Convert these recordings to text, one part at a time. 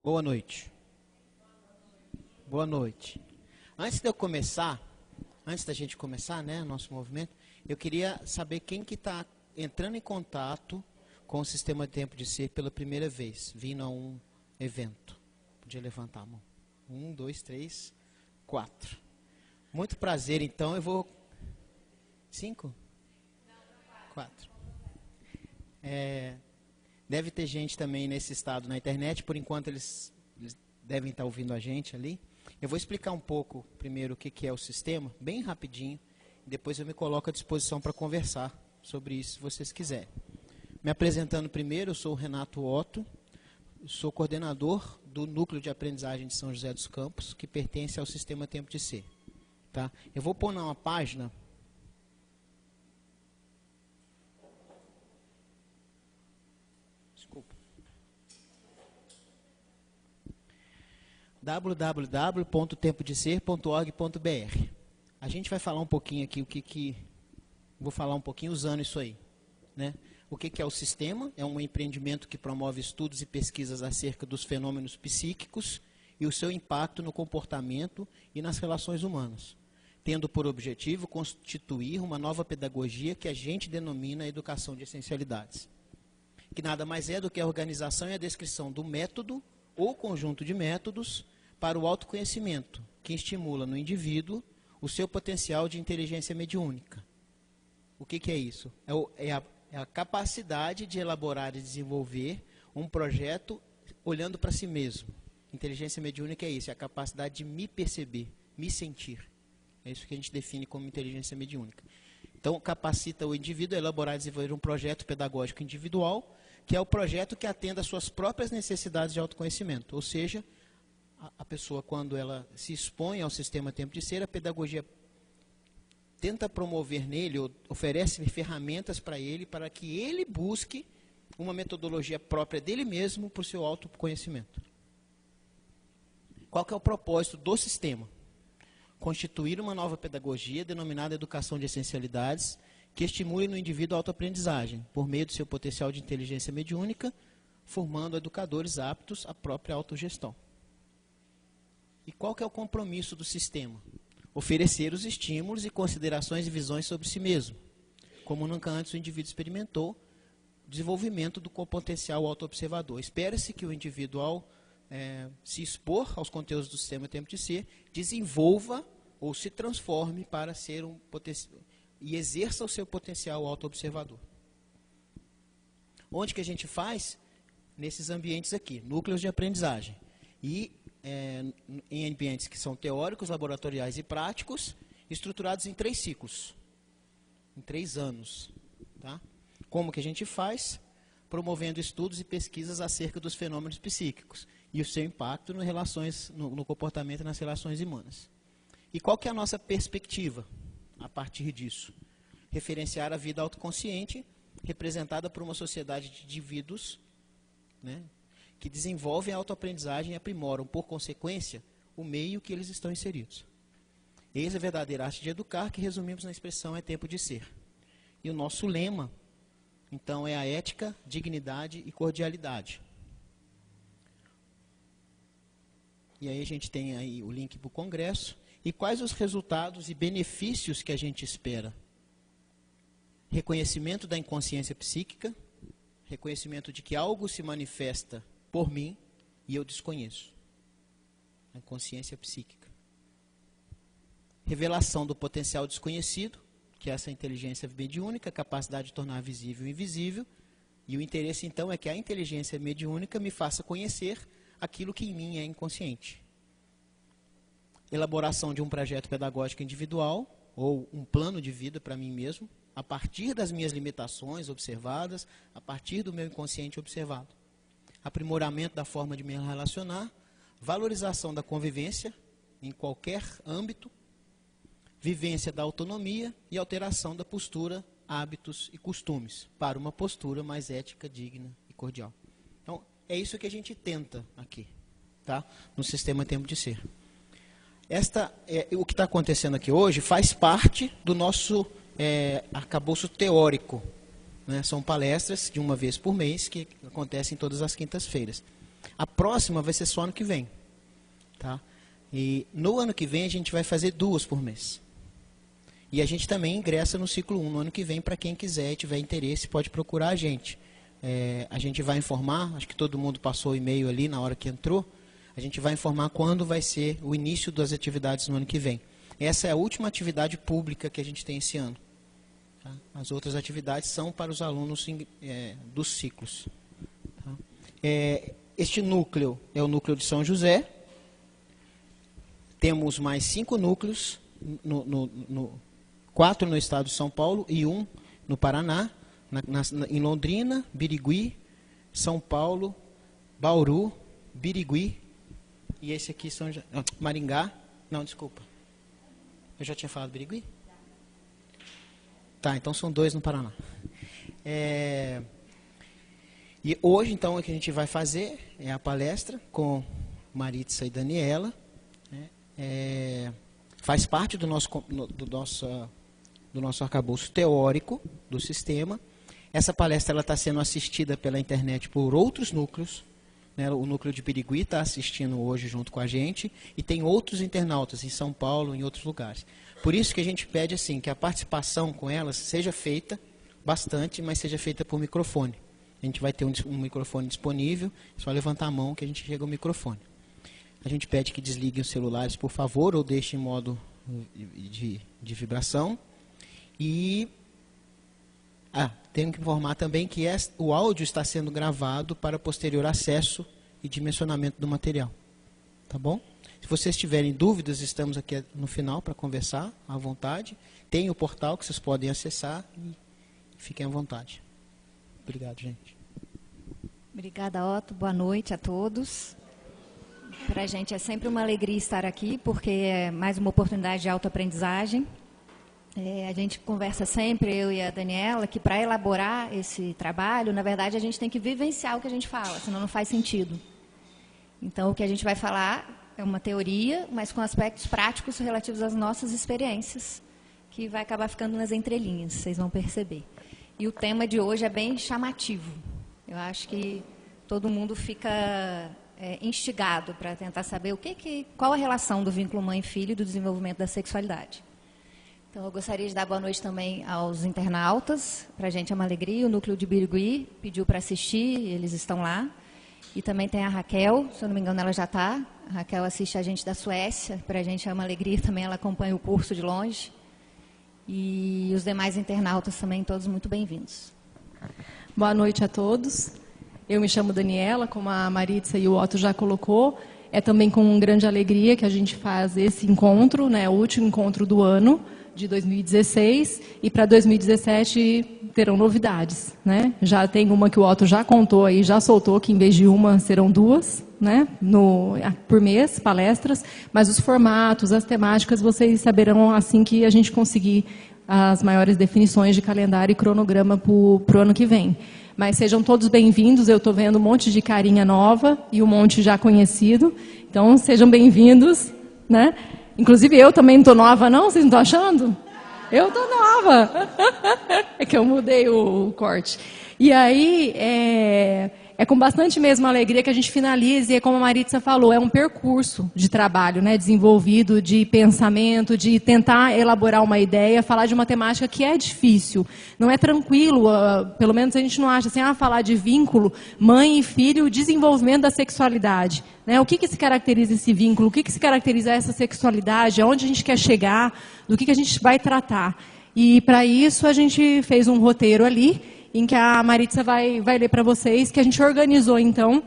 Boa noite. Boa noite. Antes da gente começar, né, nosso movimento, eu queria saber quem que está entrando em contato com o sistema de tempo de ser pela primeira vez, vindo a um evento. Podia levantar a mão. 1, 2, 3, 4. Muito prazer, então, eu vou... 5? 4. Deve ter gente também nesse estado na internet, por enquanto eles devem estar ouvindo a gente ali. Eu vou explicar um pouco primeiro o que é o sistema, bem rapidinho, depois eu me coloco à disposição para conversar sobre isso, se vocês quiserem. Me apresentando primeiro, eu sou o Renato Otto, sou coordenador do Núcleo de Aprendizagem de São José dos Campos, que pertence ao Sistema Tempo de Ser. Tá? Eu vou pôr numa página... www.tempodeser.org.br. A gente vai falar um pouquinho aqui, vou falar um pouquinho usando isso aí, né? O que é o sistema? É um empreendimento que promove estudos e pesquisas acerca dos fenômenos psíquicos e o seu impacto no comportamento e nas relações humanas, tendo por objetivo constituir uma nova pedagogia que a gente denomina educação de essencialidades, que nada mais é do que a organização e a descrição do método ou conjunto de métodos para o autoconhecimento, que estimula no indivíduo o seu potencial de inteligência mediúnica. O que é isso? É a capacidade de elaborar e desenvolver um projeto olhando para si mesmo. Inteligência mediúnica é isso, é a capacidade de me perceber, me sentir. É isso que a gente define como inteligência mediúnica. Então, capacita o indivíduo a elaborar e desenvolver um projeto pedagógico individual, que é o projeto que atenda às suas próprias necessidades de autoconhecimento. Ou seja, a pessoa, quando ela se expõe ao sistema Tempo de Ser, a pedagogia tenta promover nele, ou oferece ferramentas para ele, para que ele busque uma metodologia própria dele mesmo para o seu autoconhecimento. Qual que é o propósito do sistema? Constituir uma nova pedagogia denominada Educação de Essencialidades, que estimule no indivíduo a autoaprendizagem, por meio do seu potencial de inteligência mediúnica, formando educadores aptos à própria autogestão. E qual que é o compromisso do sistema? Oferecer os estímulos e considerações e visões sobre si mesmo, como nunca antes o indivíduo experimentou, desenvolvimento do potencial autoobservador. Espera-se que o indivíduo, ao se expor aos conteúdos do sistema Tempo de Ser, desenvolva ou se transforme para ser e exerça o seu potencial autoobservador. Onde que a gente faz? Nesses ambientes aqui, núcleos de aprendizagem. E em ambientes que são teóricos, laboratoriais e práticos, estruturados em 3 ciclos, em 3 anos. Tá? Como que a gente faz? Promovendo estudos e pesquisas acerca dos fenômenos psíquicos e o seu impacto no comportamento e nas relações humanas. E qual que é a nossa perspectiva a partir disso? Referenciar a vida autoconsciente, representada por uma sociedade de indivíduos, né, que desenvolvem a autoaprendizagem e aprimoram, por consequência, o meio que eles estão inseridos. Eis a verdadeira arte de educar, que resumimos na expressão é tempo de ser. E o nosso lema, então, é a ética, dignidade e cordialidade. E aí a gente tem aí o link para o congresso. E quais os resultados e benefícios que a gente espera? Reconhecimento da inconsciência psíquica, reconhecimento de que algo se manifesta por mim e eu desconheço. A inconsciência psíquica. Revelação do potencial desconhecido, que é essa inteligência mediúnica, a capacidade de tornar visível o invisível. E o interesse, então, é que a inteligência mediúnica me faça conhecer aquilo que em mim é inconsciente. Elaboração de um projeto pedagógico individual, ou um plano de vida para mim mesmo, a partir das minhas limitações observadas, a partir do meu inconsciente observado. Aprimoramento da forma de me relacionar, valorização da convivência, em qualquer âmbito, vivência da autonomia e alteração da postura, hábitos e costumes, para uma postura mais ética, digna e cordial. Então, é isso que a gente tenta aqui, tá? No sistema Tempo de Ser. O que está acontecendo aqui hoje faz parte do nosso arcabouço teórico. Né? São palestras de uma vez por mês que acontecem todas as quintas-feiras. A próxima vai ser só ano que vem. Tá? E no ano que vem a gente vai fazer 2 por mês. E a gente também ingressa no ciclo 1 no ano que vem, para quem quiser e tiver interesse, pode procurar a gente. A gente vai informar, acho que todo mundo passou o e-mail ali na hora que entrou, a gente vai informar quando vai ser o início das atividades no ano que vem. Essa é a última atividade pública que a gente tem esse ano. Tá? As outras atividades são para os alunos dos ciclos. Tá? Este núcleo é o núcleo de São José. Temos mais 5 núcleos, 4 no estado de São Paulo e 1 no Paraná, em Londrina, Birigui, São Paulo, Bauru, Birigui, e esse aqui são Maringá. Não, desculpa. Eu já tinha falado Birigui? Tá, então são 2 no Paraná. E hoje, então, o que a gente vai fazer é a palestra com Maritza e Daniela. Faz parte do nosso arcabouço teórico do sistema. Essa palestra está sendo assistida pela internet por outros núcleos. Né? O núcleo de Birigui está assistindo hoje junto com a gente, e tem outros internautas em São Paulo, em outros lugares. Por isso que a gente pede assim, que a participação com elas seja feita bastante, mas seja feita por microfone. A gente vai ter um microfone disponível, é só levantar a mão que a gente chega ao microfone. A gente pede que desliguem os celulares, por favor, ou deixem em modo de vibração. E tenho que informar também que o áudio está sendo gravado para posterior acesso e dimensionamento do material. Tá bom? Se vocês tiverem dúvidas, estamos aqui no final para conversar, à vontade. Tem o portal que vocês podem acessar e fiquem à vontade. Obrigado, gente. Obrigada, Otto. Boa noite a todos. Para a gente é sempre uma alegria estar aqui, porque é mais uma oportunidade de autoaprendizagem. A gente conversa sempre, eu e a Daniela, que para elaborar esse trabalho, na verdade, a gente tem que vivenciar o que a gente fala, senão não faz sentido. Então, o que a gente vai falar é uma teoria, mas com aspectos práticos relativos às nossas experiências, que vai acabar ficando nas entrelinhas, vocês vão perceber. E o tema de hoje é bem chamativo. Eu acho que todo mundo fica instigado para tentar saber qual a relação do vínculo mãe-filho e do desenvolvimento da sexualidade. Então, eu gostaria de dar boa noite também aos internautas. Para a gente é uma alegria. O Núcleo de Birigui pediu para assistir, eles estão lá. E também tem a Raquel, se eu não me engano, ela já está. A Raquel assiste a gente da Suécia. Para a gente é uma alegria também, ela acompanha o curso de longe. E os demais internautas também, todos muito bem-vindos. Boa noite a todos. Eu me chamo Daniela, como a Maritza e o Otto já colocou. É também com grande alegria que a gente faz esse encontro, né, o último encontro do ano, de 2016, e para 2017 terão novidades, né? Já tem uma que o Otto já contou aí, já soltou, que em vez de uma serão 2, né, por mês, palestras, mas os formatos, as temáticas, vocês saberão assim que a gente conseguir as maiores definições de calendário e cronograma para o ano que vem. Mas sejam todos bem-vindos, eu estou vendo um monte de carinha nova e um monte já conhecido, então sejam bem-vindos, né? Inclusive eu também não estou nova não, vocês não estão achando? Eu estou nova, é que eu mudei o corte. E aí, é com bastante mesmo alegria que a gente finaliza, e como a Maritza falou, é um percurso de trabalho, né, desenvolvido, de pensamento, de tentar elaborar uma ideia, falar de uma temática que é difícil, não é tranquilo, pelo menos a gente não acha assim, falar de vínculo, mãe e filho, desenvolvimento da sexualidade. Né, o que se caracteriza esse vínculo, o que se caracteriza essa sexualidade, aonde a gente quer chegar, do que a gente vai tratar. E para isso a gente fez um roteiro ali, em que a Maritza vai ler para vocês, que a gente organizou, então,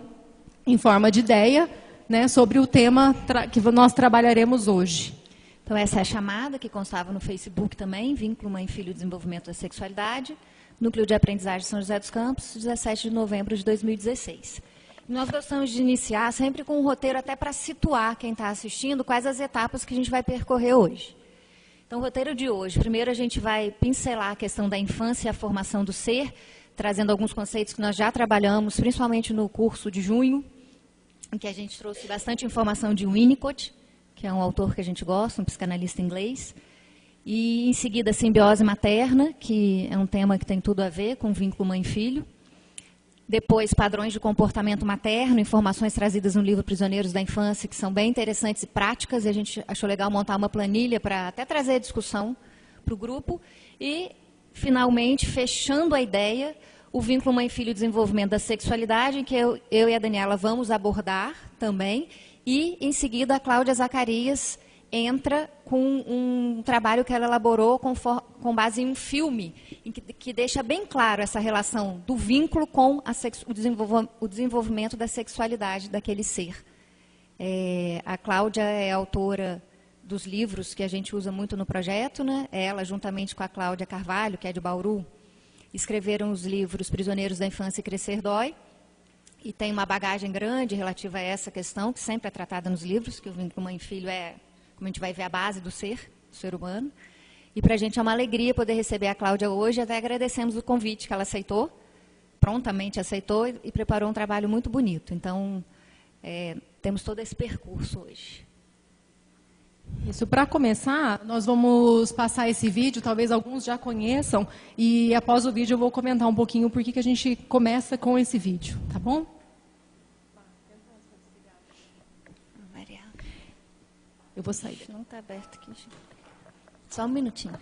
em forma de ideia, né, sobre o tema que nós trabalharemos hoje. Então, essa é a chamada, que constava no Facebook também, Vínculo Mãe e Filho e Desenvolvimento da Sexualidade, Núcleo de Aprendizagem São José dos Campos, 17 de novembro de 2016. Nós gostamos de iniciar sempre com um roteiro até para situar quem está assistindo, quais as etapas que a gente vai percorrer hoje. Então, o roteiro de hoje, primeiro a gente vai pincelar a questão da infância e a formação do ser, trazendo alguns conceitos que nós já trabalhamos, principalmente no curso de junho, em que a gente trouxe bastante informação de Winnicott, que é um autor que a gente gosta, um psicanalista inglês, e em seguida a simbiose materna, que é um tema que tem tudo a ver com o vínculo mãe-filho. Depois, padrões de comportamento materno, informações trazidas no livro Prisioneiros da Infância, que são bem interessantes e práticas, e a gente achou legal montar uma planilha para até trazer a discussão para o grupo. E, finalmente, fechando a ideia, o vínculo mãe e filho e desenvolvimento da sexualidade, em que eu e a Daniela vamos abordar também, e, em seguida, a Cláudia Zacarias entra com um trabalho que ela elaborou com base em um filme, que deixa bem claro essa relação do vínculo com o desenvolvimento da sexualidade daquele ser. A Cláudia é autora dos livros que a gente usa muito no projeto, né? Ela, juntamente com a Cláudia Carvalho, que é de Bauru, escreveram os livros Prisioneiros da Infância e Crescer Dói, e tem uma bagagem grande relativa a essa questão, que sempre é tratada nos livros, que o vínculo mãe e filho é, como a gente vai ver, a base do ser humano. E para a gente é uma alegria poder receber a Cláudia hoje, até agradecemos o convite que ela aceitou, prontamente aceitou e preparou um trabalho muito bonito. Então, temos todo esse percurso hoje. Isso, para começar, nós vamos passar esse vídeo, talvez alguns já conheçam, e após o vídeo eu vou comentar um pouquinho por que a gente começa com esse vídeo, tá bom? Eu vou sair. Não está aberto aqui. Só um minutinho.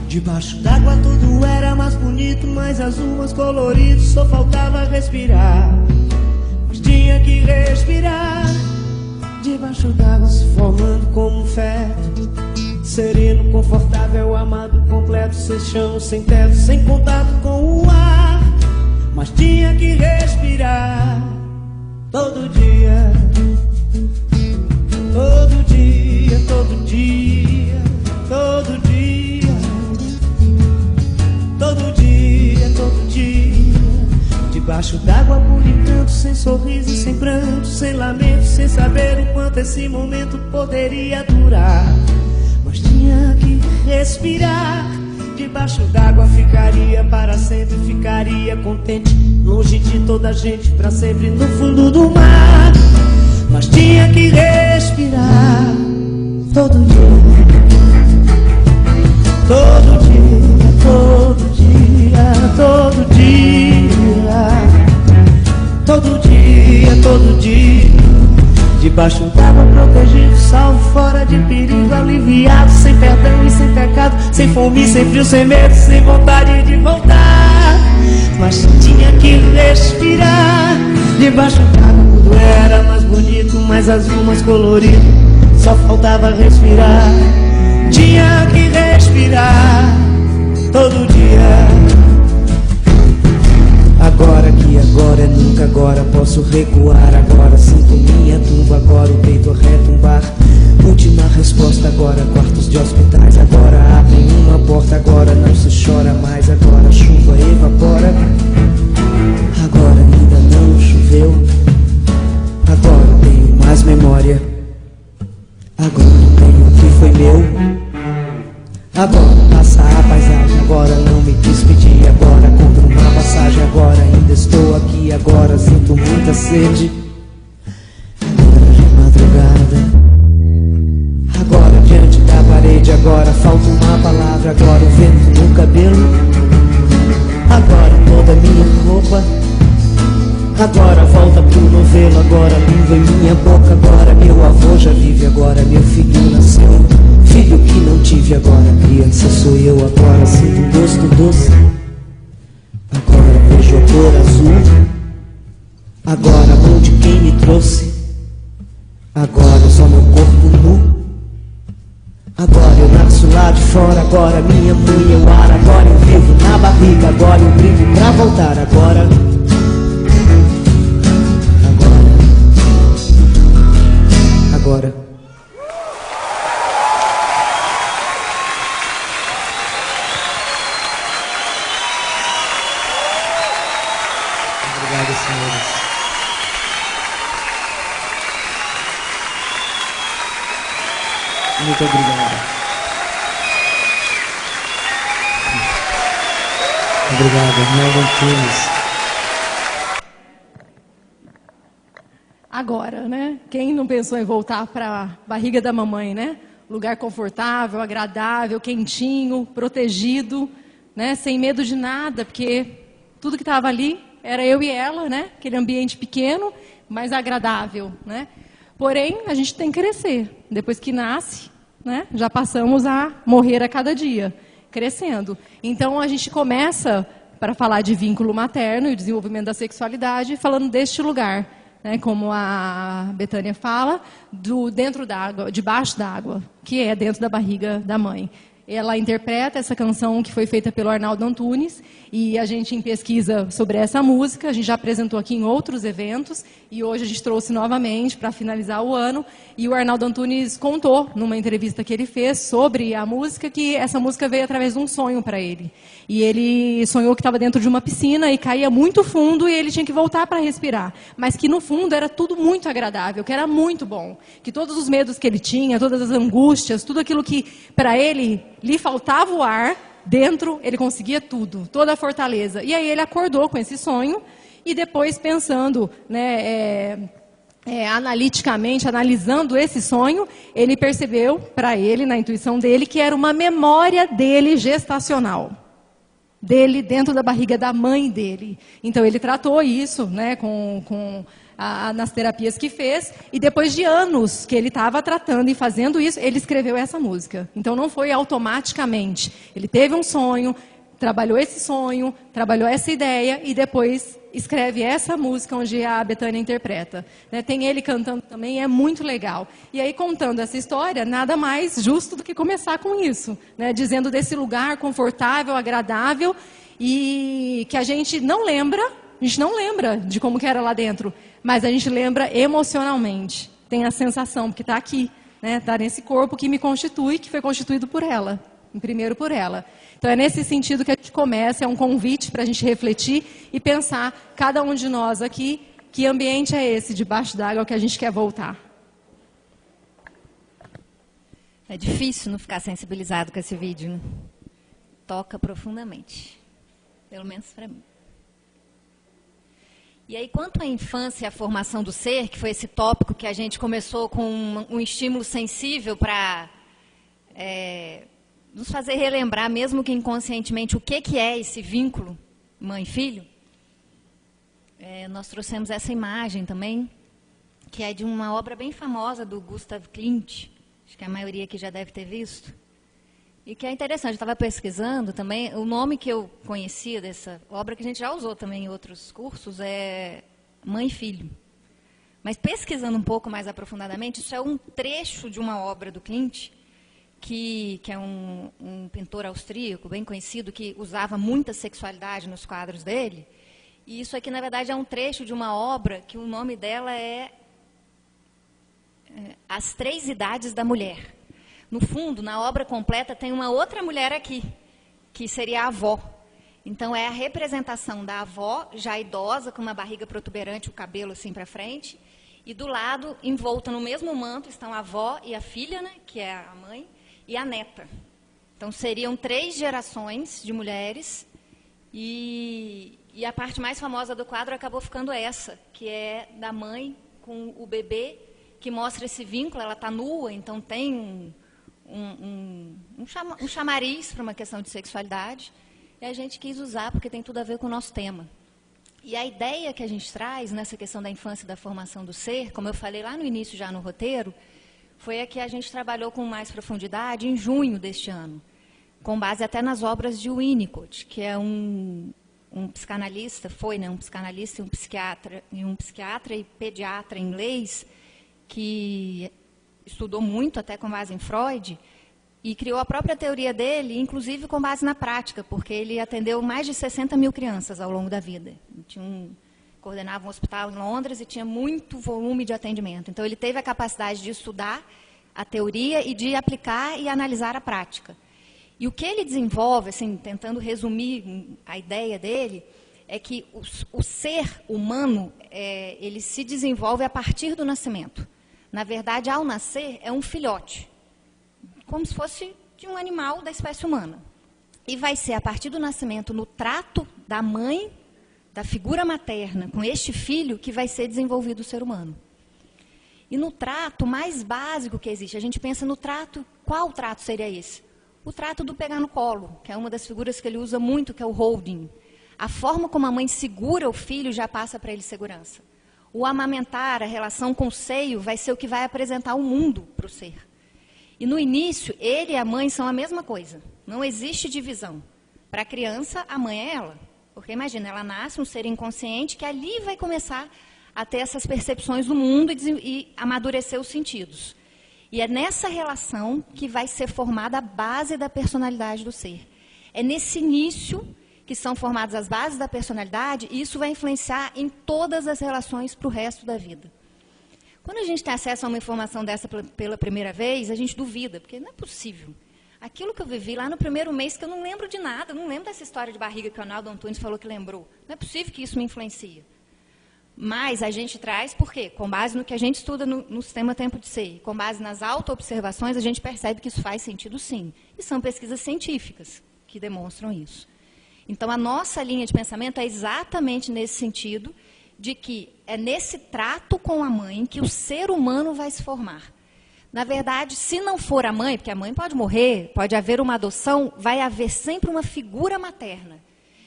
Debaixo d'água tudo era mais bonito, mais azul, mais colorido, só faltava respirar. Mas tinha que respirar. Debaixo d'água se formando como um feto, sereno, confortável, amado, completo, sem chão, sem teto, sem contato com o ar. Mas tinha que respirar todo dia, todo dia, todo dia, todo dia. Todo dia, todo dia. Debaixo d'água publicando, sem sorriso e sem pranto, sem lamento, sem saber o quanto esse momento poderia durar. Mas tinha que respirar. Debaixo d'água ficaria para sempre, ficaria contente, longe de toda a gente, pra sempre no fundo do mar. Mas tinha que respirar todo dia, todo dia, todo dia, todo dia, todo dia, todo dia. Debaixo d'água protegido, salvo, fora de perigo, aliviado, sem perdão e sem pecado, sem fome, sem frio, sem medo, sem vontade de voltar. Mas tinha que respirar. Debaixo d'água tudo era mais bonito, mais azul, mais colorido, só faltava respirar. Tinha que respirar todo dia. Agora que agora é nunca, agora posso recuar. Agora sinto minha tumba, agora o peito a retumbar. Última resposta agora, quartos de hospitais. Agora abrem uma porta, agora não se chora mais. Agora a chuva evapora, agora ainda não choveu. Agora tenho mais memória, agora tenho o que foi meu. Agora passa a paisagem, agora não me despedi. Agora compro uma passagem, agora ainda estou aqui. Agora sinto muita sede, agora de madrugada. Agora diante da parede, agora falta uma palavra. Agora o vento no cabelo, agora toda minha roupa. Agora volta pro novelo, agora língua em minha boca. Agora meu avô já vive, agora meu filho nasceu. Filho que não tive, agora criança sou eu. Agora sinto um gosto doce, agora vejo a cor azul. Agora a mão de quem me trouxe, agora só meu corpo nu. Agora eu nasço lá de fora, agora minha mãe é o ar. Agora eu vivo na barriga, agora eu brigo pra voltar. Agora Obrigado, senhores. Muito obrigado. Obrigado, Arnaldo Antunes. Agora, né? Quem não pensou em voltar para a barriga da mamãe, né? Lugar confortável, agradável, quentinho, protegido, né? Sem medo de nada, porque tudo que estava ali era eu e ela, né? Aquele ambiente pequeno, mas agradável, né? Porém, a gente tem que crescer. Depois que nasce, né? Já passamos a morrer a cada dia, crescendo. Então, a gente começa para falar de vínculo materno e o desenvolvimento da sexualidade, falando deste lugar, né? Como a Betânia fala, dentro d'água, debaixo d'água, que é dentro da barriga da mãe. Ela interpreta essa canção que foi feita pelo Arnaldo Antunes, e a gente, em pesquisa sobre essa música, a gente já apresentou aqui em outros eventos, e hoje a gente trouxe novamente para finalizar o ano, e o Arnaldo Antunes contou, numa entrevista que ele fez, sobre a música, que essa música veio através de um sonho para ele. E ele sonhou que estava dentro de uma piscina e caía muito fundo, e ele tinha que voltar para respirar. Mas que, no fundo, era tudo muito agradável, que era muito bom. Que todos os medos que ele tinha, todas as angústias, tudo aquilo que, para ele, lhe faltava o ar, dentro ele conseguia tudo, toda a fortaleza. E aí ele acordou com esse sonho e depois pensando, né, analiticamente, analisando esse sonho, ele percebeu, para ele, na intuição dele, que era uma memória dele gestacional. Dele dentro da barriga da mãe dele. Então ele tratou isso, né, nas terapias que fez, e depois de anos que ele estava tratando e fazendo isso, ele escreveu essa música. Então não foi automaticamente. Ele teve um sonho, trabalhou esse sonho, trabalhou essa ideia e depois escreve essa música onde a Betânia interpreta. Né, tem ele cantando também, é muito legal. E aí, contando essa história, nada mais justo do que começar com isso, né, dizendo desse lugar confortável, agradável, e que a gente não lembra de como que era lá dentro, mas a gente lembra emocionalmente. Tem a sensação, porque está aqui, né? Está nesse corpo que me constitui, que foi constituído por ela, primeiro por ela. Então é nesse sentido que a gente começa, é um convite para a gente refletir e pensar, cada um de nós aqui, que ambiente é esse debaixo d'água que a gente quer voltar. É difícil não ficar sensibilizado com esse vídeo, né? Toca profundamente, pelo menos para mim. E aí, quanto à infância e à formação do ser, que foi esse tópico que a gente começou com um estímulo sensível para nos fazer relembrar, mesmo que inconscientemente, o que é esse vínculo mãe-filho, nós trouxemos essa imagem também, que é de uma obra bem famosa do Gustav Klimt, acho que a maioria aqui já deve ter visto, e que é interessante. Eu estava pesquisando também, o nome que eu conhecia dessa obra, que a gente já usou também em outros cursos, é Mãe e Filho. Mas pesquisando um pouco mais aprofundadamente, isso é um trecho de uma obra do Klimt, que é um pintor austríaco, bem conhecido, que usava muita sexualidade nos quadros dele. E isso aqui, na verdade, é um trecho de uma obra que o nome dela é As Três Idades da Mulher. No fundo, na obra completa, tem uma outra mulher aqui, que seria a avó. Então, é a representação da avó, já idosa, com uma barriga protuberante, o cabelo assim para frente. E do lado, envolta no mesmo manto, estão a avó e a filha, né, que é a mãe, e a neta. Então, seriam 3 gerações de mulheres. E a parte mais famosa do quadro acabou ficando essa, que é da mãe com o bebê, que mostra esse vínculo. Ela está nua, então tem um chamariz para uma questão de sexualidade, e a gente quis usar porque tem tudo a ver com o nosso tema. E a ideia que a gente traz nessa questão da infância e da formação do ser, como eu falei lá no início já no roteiro, foi a que a gente trabalhou com mais profundidade em junho deste ano, com base até nas obras de Winnicott, que é um psicanalista, um psicanalista e um psiquiatra e pediatra inglês, que estudou muito, até com base em Freud, e criou a própria teoria dele, inclusive com base na prática, porque ele atendeu mais de 60 mil crianças ao longo da vida. Coordenava um hospital em Londres e tinha muito volume de atendimento. Então, ele teve a capacidade de estudar a teoria e de aplicar e analisar a prática. E o que ele desenvolve, assim, tentando resumir a ideia dele, é que o ser humano, ele se desenvolve a partir do nascimento. Na verdade, ao nascer, é um filhote, como se fosse de um animal da espécie humana. E vai ser a partir do nascimento, no trato da mãe, da figura materna, com este filho, que vai ser desenvolvido o ser humano. E no trato mais básico que existe, a gente pensa no trato, qual trato seria esse? O trato do pegar no colo, que é uma das figuras que ele usa muito, que é o holding. A forma como a mãe segura o filho já passa para ele segurança. O amamentar, a relação com o seio, vai ser o que vai apresentar o mundo para o ser. E no início, ele e a mãe são a mesma coisa. Não existe divisão. Para a criança, a mãe é ela. Porque imagina, ela nasce um ser inconsciente que ali vai começar a ter essas percepções do mundo e amadurecer os sentidos. E é nessa relação que vai ser formada a base da personalidade do ser. É nesse início que são formadas as bases da personalidade e isso vai influenciar em todas as relações para o resto da vida. Quando a gente tem acesso a uma informação dessa pela primeira vez, a gente duvida, porque não é possível. Aquilo que eu vivi lá no primeiro mês, que eu não lembro de nada, não lembro dessa história de barriga que o Arnaldo Antunes falou que lembrou. Não é possível que isso me influencie. Mas a gente traz, por quê? Com base no que a gente estuda no sistema Tempo de Ser, com base nas auto-observações, a gente percebe que isso faz sentido sim. E são pesquisas científicas que demonstram isso. Então, a nossa linha de pensamento é exatamente nesse sentido, de que é nesse trato com a mãe que o ser humano vai se formar. Na verdade, se não for a mãe, porque a mãe pode morrer, pode haver uma adoção, vai haver sempre uma figura materna,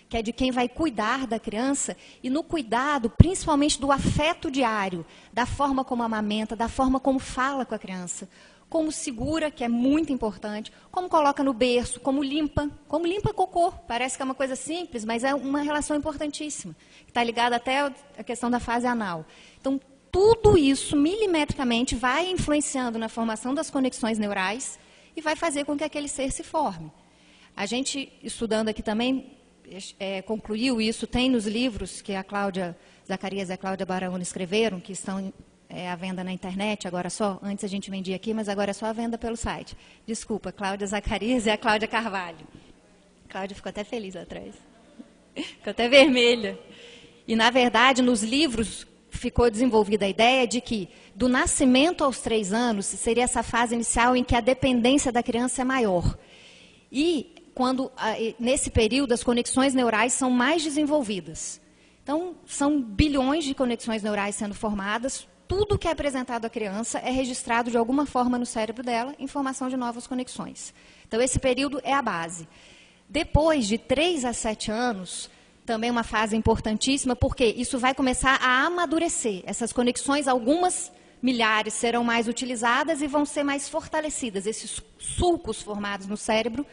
que é de quem vai cuidar da criança, e no cuidado, principalmente do afeto diário, da forma como amamenta, da forma como fala com a criança, como segura, que é muito importante, como coloca no berço, como limpa cocô. Parece que é uma coisa simples, mas é uma relação importantíssima, que está ligada até à questão da fase anal. Então, tudo isso, milimetricamente, vai influenciando na formação das conexões neurais e vai fazer com que aquele ser se forme. A gente, estudando aqui também, concluiu isso, tem nos livros que a Cláudia Zacarias e a Cláudia Baraúna escreveram, que estão à venda na internet, agora só, antes a gente vendia aqui, mas agora é só a venda pelo site. Desculpa, Cláudia Zacarias e a Cláudia Carvalho. A Cláudia ficou até feliz lá atrás. Ficou até vermelha. E, na verdade, nos livros ficou desenvolvida a ideia de que, do nascimento aos 3 anos, seria essa fase inicial em que a dependência da criança é maior. E, nesse período, as conexões neurais são mais desenvolvidas. Então, são bilhões de conexões neurais sendo formadas. Tudo que é apresentado à criança é registrado de alguma forma no cérebro dela, em formação de novas conexões. Então, esse período é a base. Depois de 3 a 7 anos, também uma fase importantíssima, porque isso vai começar a amadurecer. Essas conexões, algumas milhares, serão mais utilizadas e vão ser mais fortalecidas. Esses sulcos formados no cérebro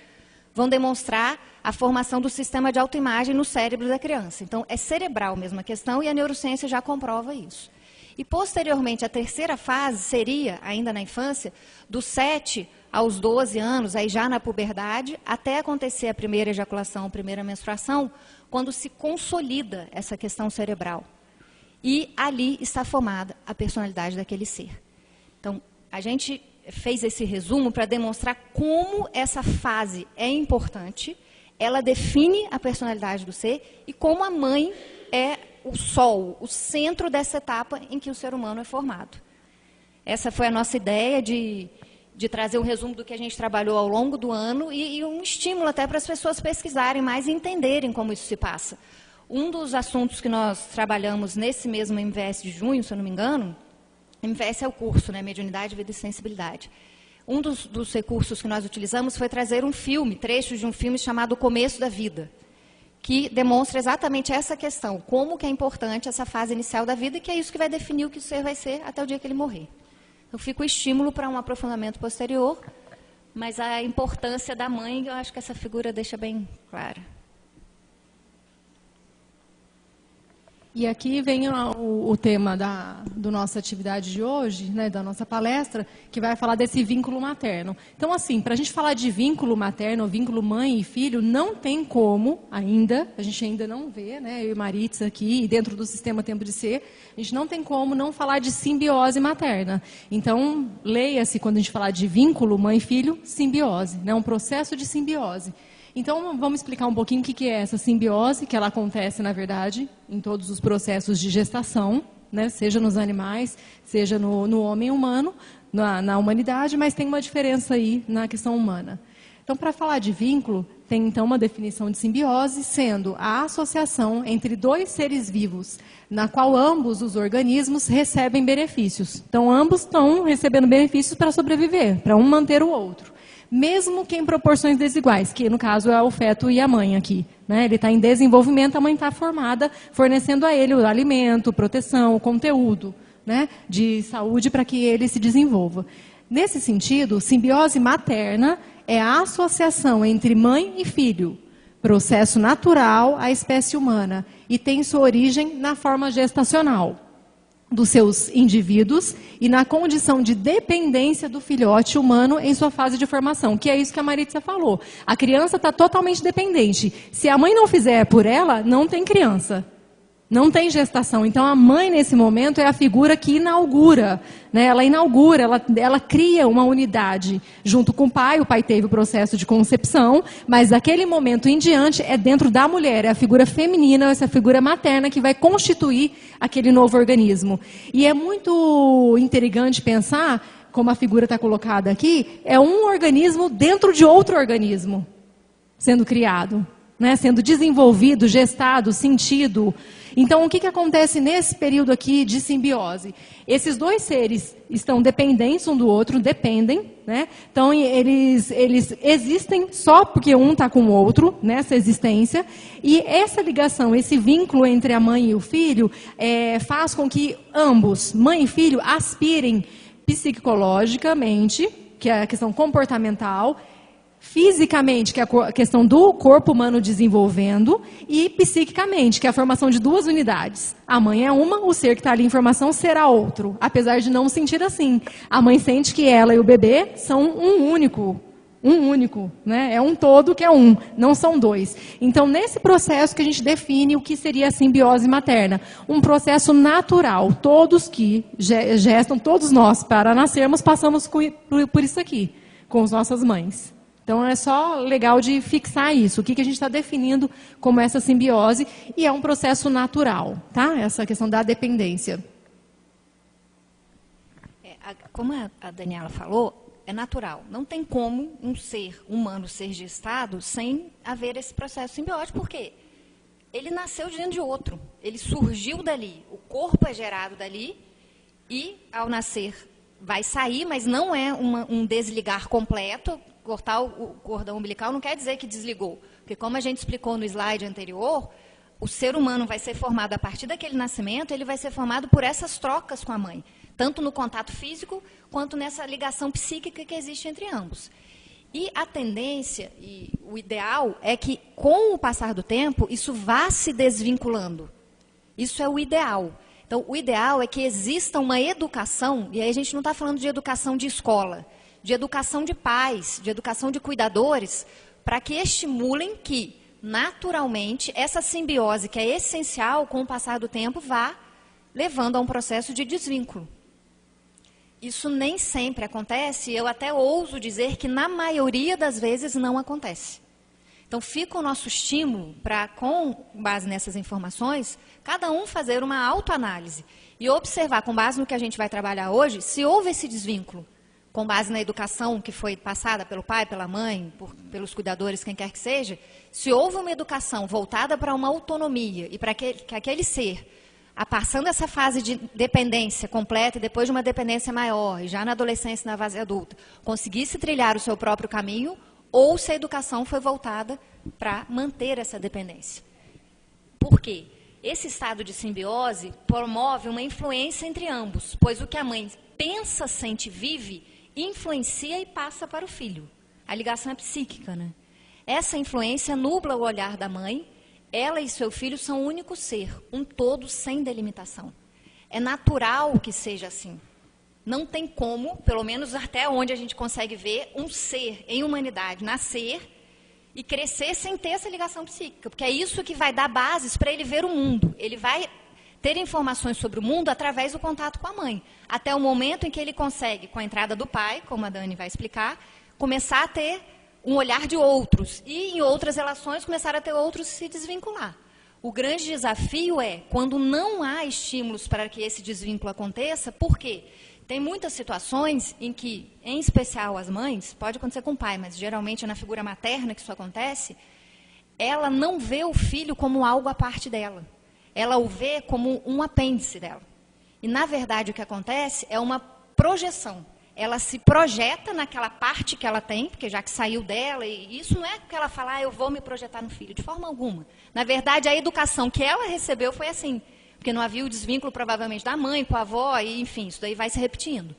vão demonstrar a formação do sistema de autoimagem no cérebro da criança. Então, é cerebral mesmo a questão e a neurociência já comprova isso. E, posteriormente, a terceira fase seria, ainda na infância, dos 7 aos 12 anos, aí já na puberdade, até acontecer a primeira ejaculação, a primeira menstruação, quando se consolida essa questão cerebral. E ali está formada a personalidade daquele ser. Então, a gente fez esse resumo para demonstrar como essa fase é importante, ela define a personalidade do ser e como a mãe é o sol, o centro dessa etapa em que o ser humano é formado. Essa foi a nossa ideia de trazer um resumo do que a gente trabalhou ao longo do ano e um estímulo até para as pessoas pesquisarem mais e entenderem como isso se passa. Um dos assuntos que nós trabalhamos nesse mesmo MVS de junho, se eu não me engano, MVS é o curso, né, Mediunidade, Vida e Sensibilidade. Um dos recursos que nós utilizamos foi trazer um filme, trechos de um filme chamado O Começo da Vida, que demonstra exatamente essa questão, como que é importante essa fase inicial da vida, e que é isso que vai definir o que o ser vai ser até o dia que ele morrer. Então, fica o estímulo para um aprofundamento posterior, mas a importância da mãe, eu acho que essa figura deixa bem clara. E aqui vem o tema da nossa atividade de hoje, né, da nossa palestra, que vai falar desse vínculo materno. Então, assim, para a gente falar de vínculo materno, vínculo mãe e filho, não tem como ainda, a gente ainda não vê, né, eu e Maritza aqui, e dentro do sistema Tempo de Ser, a gente não tem como não falar de simbiose materna. Então, leia-se, quando a gente falar de vínculo mãe e filho, simbiose, né, um processo de simbiose. Então, vamos explicar um pouquinho o que é essa simbiose, que ela acontece, na verdade, em todos os processos de gestação, né? Seja nos animais, seja no homem humano, na humanidade, mas tem uma diferença aí na questão humana. Então, para falar de vínculo, tem então uma definição de simbiose, sendo a associação entre dois seres vivos, na qual ambos os organismos recebem benefícios. Então, ambos estão recebendo benefícios para sobreviver, para um manter o outro. Mesmo que em proporções desiguais, que no caso é o feto e a mãe aqui, né? Ele está em desenvolvimento, a mãe está formada, fornecendo a ele o alimento, proteção, o conteúdo, né, de saúde para que ele se desenvolva. Nesse sentido, simbiose materna é a associação entre mãe e filho, processo natural à espécie humana, e tem sua origem na forma gestacional dos seus indivíduos e na condição de dependência do filhote humano em sua fase de formação, que é isso que a Maritza falou. A criança está totalmente dependente. Se a mãe não fizer por ela, não tem criança. Não tem gestação. Então, a mãe, nesse momento, é a figura que inaugura. Né? Ela inaugura, ela cria uma unidade junto com o pai. O pai teve o processo de concepção, mas daquele momento em diante é dentro da mulher. É a figura feminina, essa figura materna que vai constituir aquele novo organismo. E é muito intrigante pensar, como a figura está colocada aqui, é um organismo dentro de outro organismo sendo criado, né? Sendo desenvolvido, gestado, sentido. Então, o que acontece nesse período aqui de simbiose? Esses dois seres estão dependentes um do outro, dependem, né? Então, eles existem só porque um está com o outro, nessa existência. E essa ligação, esse vínculo entre a mãe e o filho, faz com que ambos, mãe e filho, aspirem psicologicamente, que é a questão comportamental, fisicamente, que é a questão do corpo humano desenvolvendo, e psiquicamente, que é a formação de duas unidades. A mãe é uma, o ser que está ali em formação será outro, apesar de não sentir assim. A mãe sente que ela e o bebê são um único, né? É um todo que é um, não são dois. Então, nesse processo que a gente define o que seria a simbiose materna, um processo natural. Todos que gestam, todos nós, para nascermos, passamos por isso aqui, com as nossas mães. Então, é só legal de fixar isso. O que a gente está definindo como essa simbiose. E é um processo natural, tá? Essa questão da dependência. Como a Daniela falou, é natural. Não tem como um ser humano ser gestado sem haver esse processo simbiótico. Por quê? Ele nasceu de dentro de outro. Ele surgiu dali. O corpo é gerado dali. E, ao nascer, vai sair, mas não é um desligar completo. Cortar o cordão umbilical não quer dizer que desligou. Porque, como a gente explicou no slide anterior, o ser humano vai ser formado a partir daquele nascimento, ele vai ser formado por essas trocas com a mãe. Tanto no contato físico, quanto nessa ligação psíquica que existe entre ambos. E a tendência, e o ideal, é que, com o passar do tempo, isso vá se desvinculando. Isso é o ideal. Então, o ideal é que exista uma educação, e aí a gente não está falando de educação de escola, de educação de pais, de educação de cuidadores, para que estimulem que, naturalmente, essa simbiose, que é essencial com o passar do tempo, vá levando a um processo de desvínculo. Isso nem sempre acontece, eu até ouso dizer que, na maioria das vezes, não acontece. Então, fica o nosso estímulo para, com base nessas informações, cada um fazer uma autoanálise e observar, com base no que a gente vai trabalhar hoje, se houve esse desvínculo, com base na educação que foi passada pelo pai, pela mãe, pelos cuidadores, quem quer que seja, se houve uma educação voltada para uma autonomia e para que aquele ser, passando essa fase de dependência completa e depois de uma dependência maior, e já na adolescência e na fase adulta, conseguisse trilhar o seu próprio caminho, ou se a educação foi voltada para manter essa dependência. Por quê? Esse estado de simbiose promove uma influência entre ambos, pois o que a mãe pensa, sente, vive, influencia e passa para o filho. A ligação é psíquica, né? Essa influência nubla o olhar da mãe, ela e seu filho são um único ser, um todo sem delimitação. É natural que seja assim. Não tem como, pelo menos até onde a gente consegue ver, um ser em humanidade nascer e crescer sem ter essa ligação psíquica, porque é isso que vai dar bases para ele ver o mundo. Ele vai ter informações sobre o mundo através do contato com a mãe, até o momento em que ele consegue, com a entrada do pai, como a Dani vai explicar, começar a ter um olhar de outros, e em outras relações começar a ter outros e se desvincular. O grande desafio é quando não há estímulos para que esse desvínculo aconteça, por quê? Tem muitas situações em que, em especial as mães, pode acontecer com o pai, mas geralmente é na figura materna que isso acontece, ela não vê o filho como algo à parte dela. Ela o vê como um apêndice dela. E, na verdade, o que acontece é uma projeção. Ela se projeta naquela parte que ela tem, porque já que saiu dela, e isso não é que ela fala, eu vou me projetar no filho, de forma alguma. Na verdade, a educação que ela recebeu foi assim, porque não havia o desvínculo, provavelmente, da mãe com a avó, e, enfim, isso daí vai se repetindo.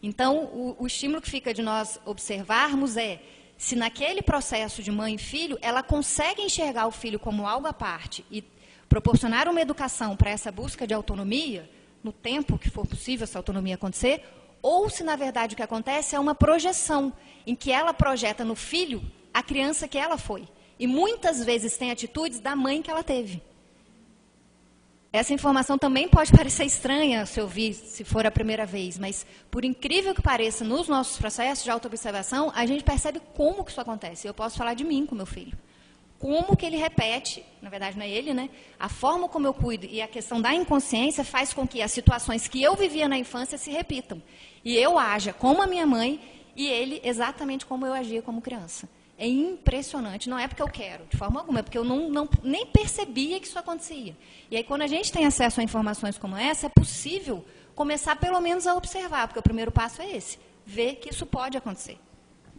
Então, o estímulo que fica de nós observarmos é, se naquele processo de mãe e filho, ela consegue enxergar o filho como algo à parte e proporcionar uma educação para essa busca de autonomia, no tempo que for possível essa autonomia acontecer, ou se, na verdade, o que acontece é uma projeção, em que ela projeta no filho a criança que ela foi. E muitas vezes tem atitudes da mãe que ela teve. Essa informação também pode parecer estranha se ouvir, se for a primeira vez, mas, por incrível que pareça, nos nossos processos de autoobservação, a gente percebe como que isso acontece. Eu posso falar de mim com meu filho. Como que ele repete, na verdade não é ele, né? A forma como eu cuido e a questão da inconsciência faz com que as situações que eu vivia na infância se repitam. E eu aja como a minha mãe e ele exatamente como eu agia como criança. É impressionante, não é porque eu quero, de forma alguma, é porque eu nem percebia que isso acontecia. E aí, quando a gente tem acesso a informações como essa, é possível começar, pelo menos, a observar, porque o primeiro passo é esse, ver que isso pode acontecer.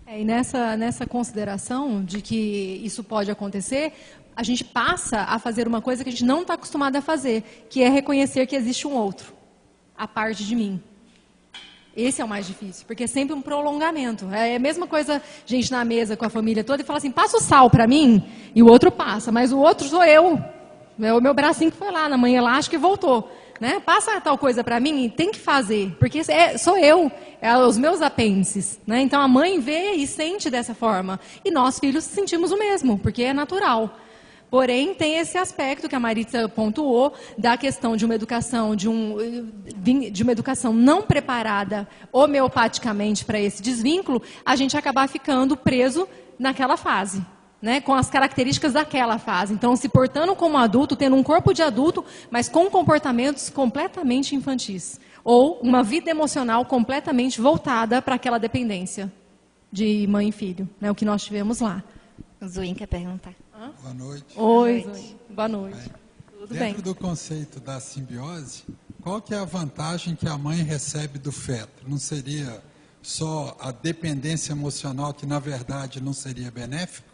E nessa consideração de que isso pode acontecer, a gente passa a fazer uma coisa que a gente não está acostumado a fazer, que é reconhecer que existe um outro, a parte de mim. Esse é o mais difícil, porque é sempre um prolongamento. É a mesma coisa, gente na mesa com a família toda e fala assim, passa o sal para mim, e o outro passa, mas o outro sou eu. É o meu bracinho que foi lá na mãe elástica e voltou. Né? Passa tal coisa para mim e tem que fazer, porque sou eu, os meus apêndices. Né? Então a mãe vê e sente dessa forma. E nós, filhos, sentimos o mesmo, porque é natural. Porém, tem esse aspecto que a Maritza pontuou, da questão de uma educação, de uma educação não preparada homeopaticamente para esse desvínculo, a gente acabar ficando preso naquela fase, né, com as características daquela fase. Então, se portando como adulto, tendo um corpo de adulto, mas com comportamentos completamente infantis. Ou uma vida emocional completamente voltada para aquela dependência de mãe e filho, né, o que nós tivemos lá. O Zuin quer perguntar. Boa noite. Oi, Zuin. Boa noite. Tudo bem? Dentro do conceito da simbiose, qual que é a vantagem que a mãe recebe do feto? Não seria só a dependência emocional que, na verdade, não seria benéfico?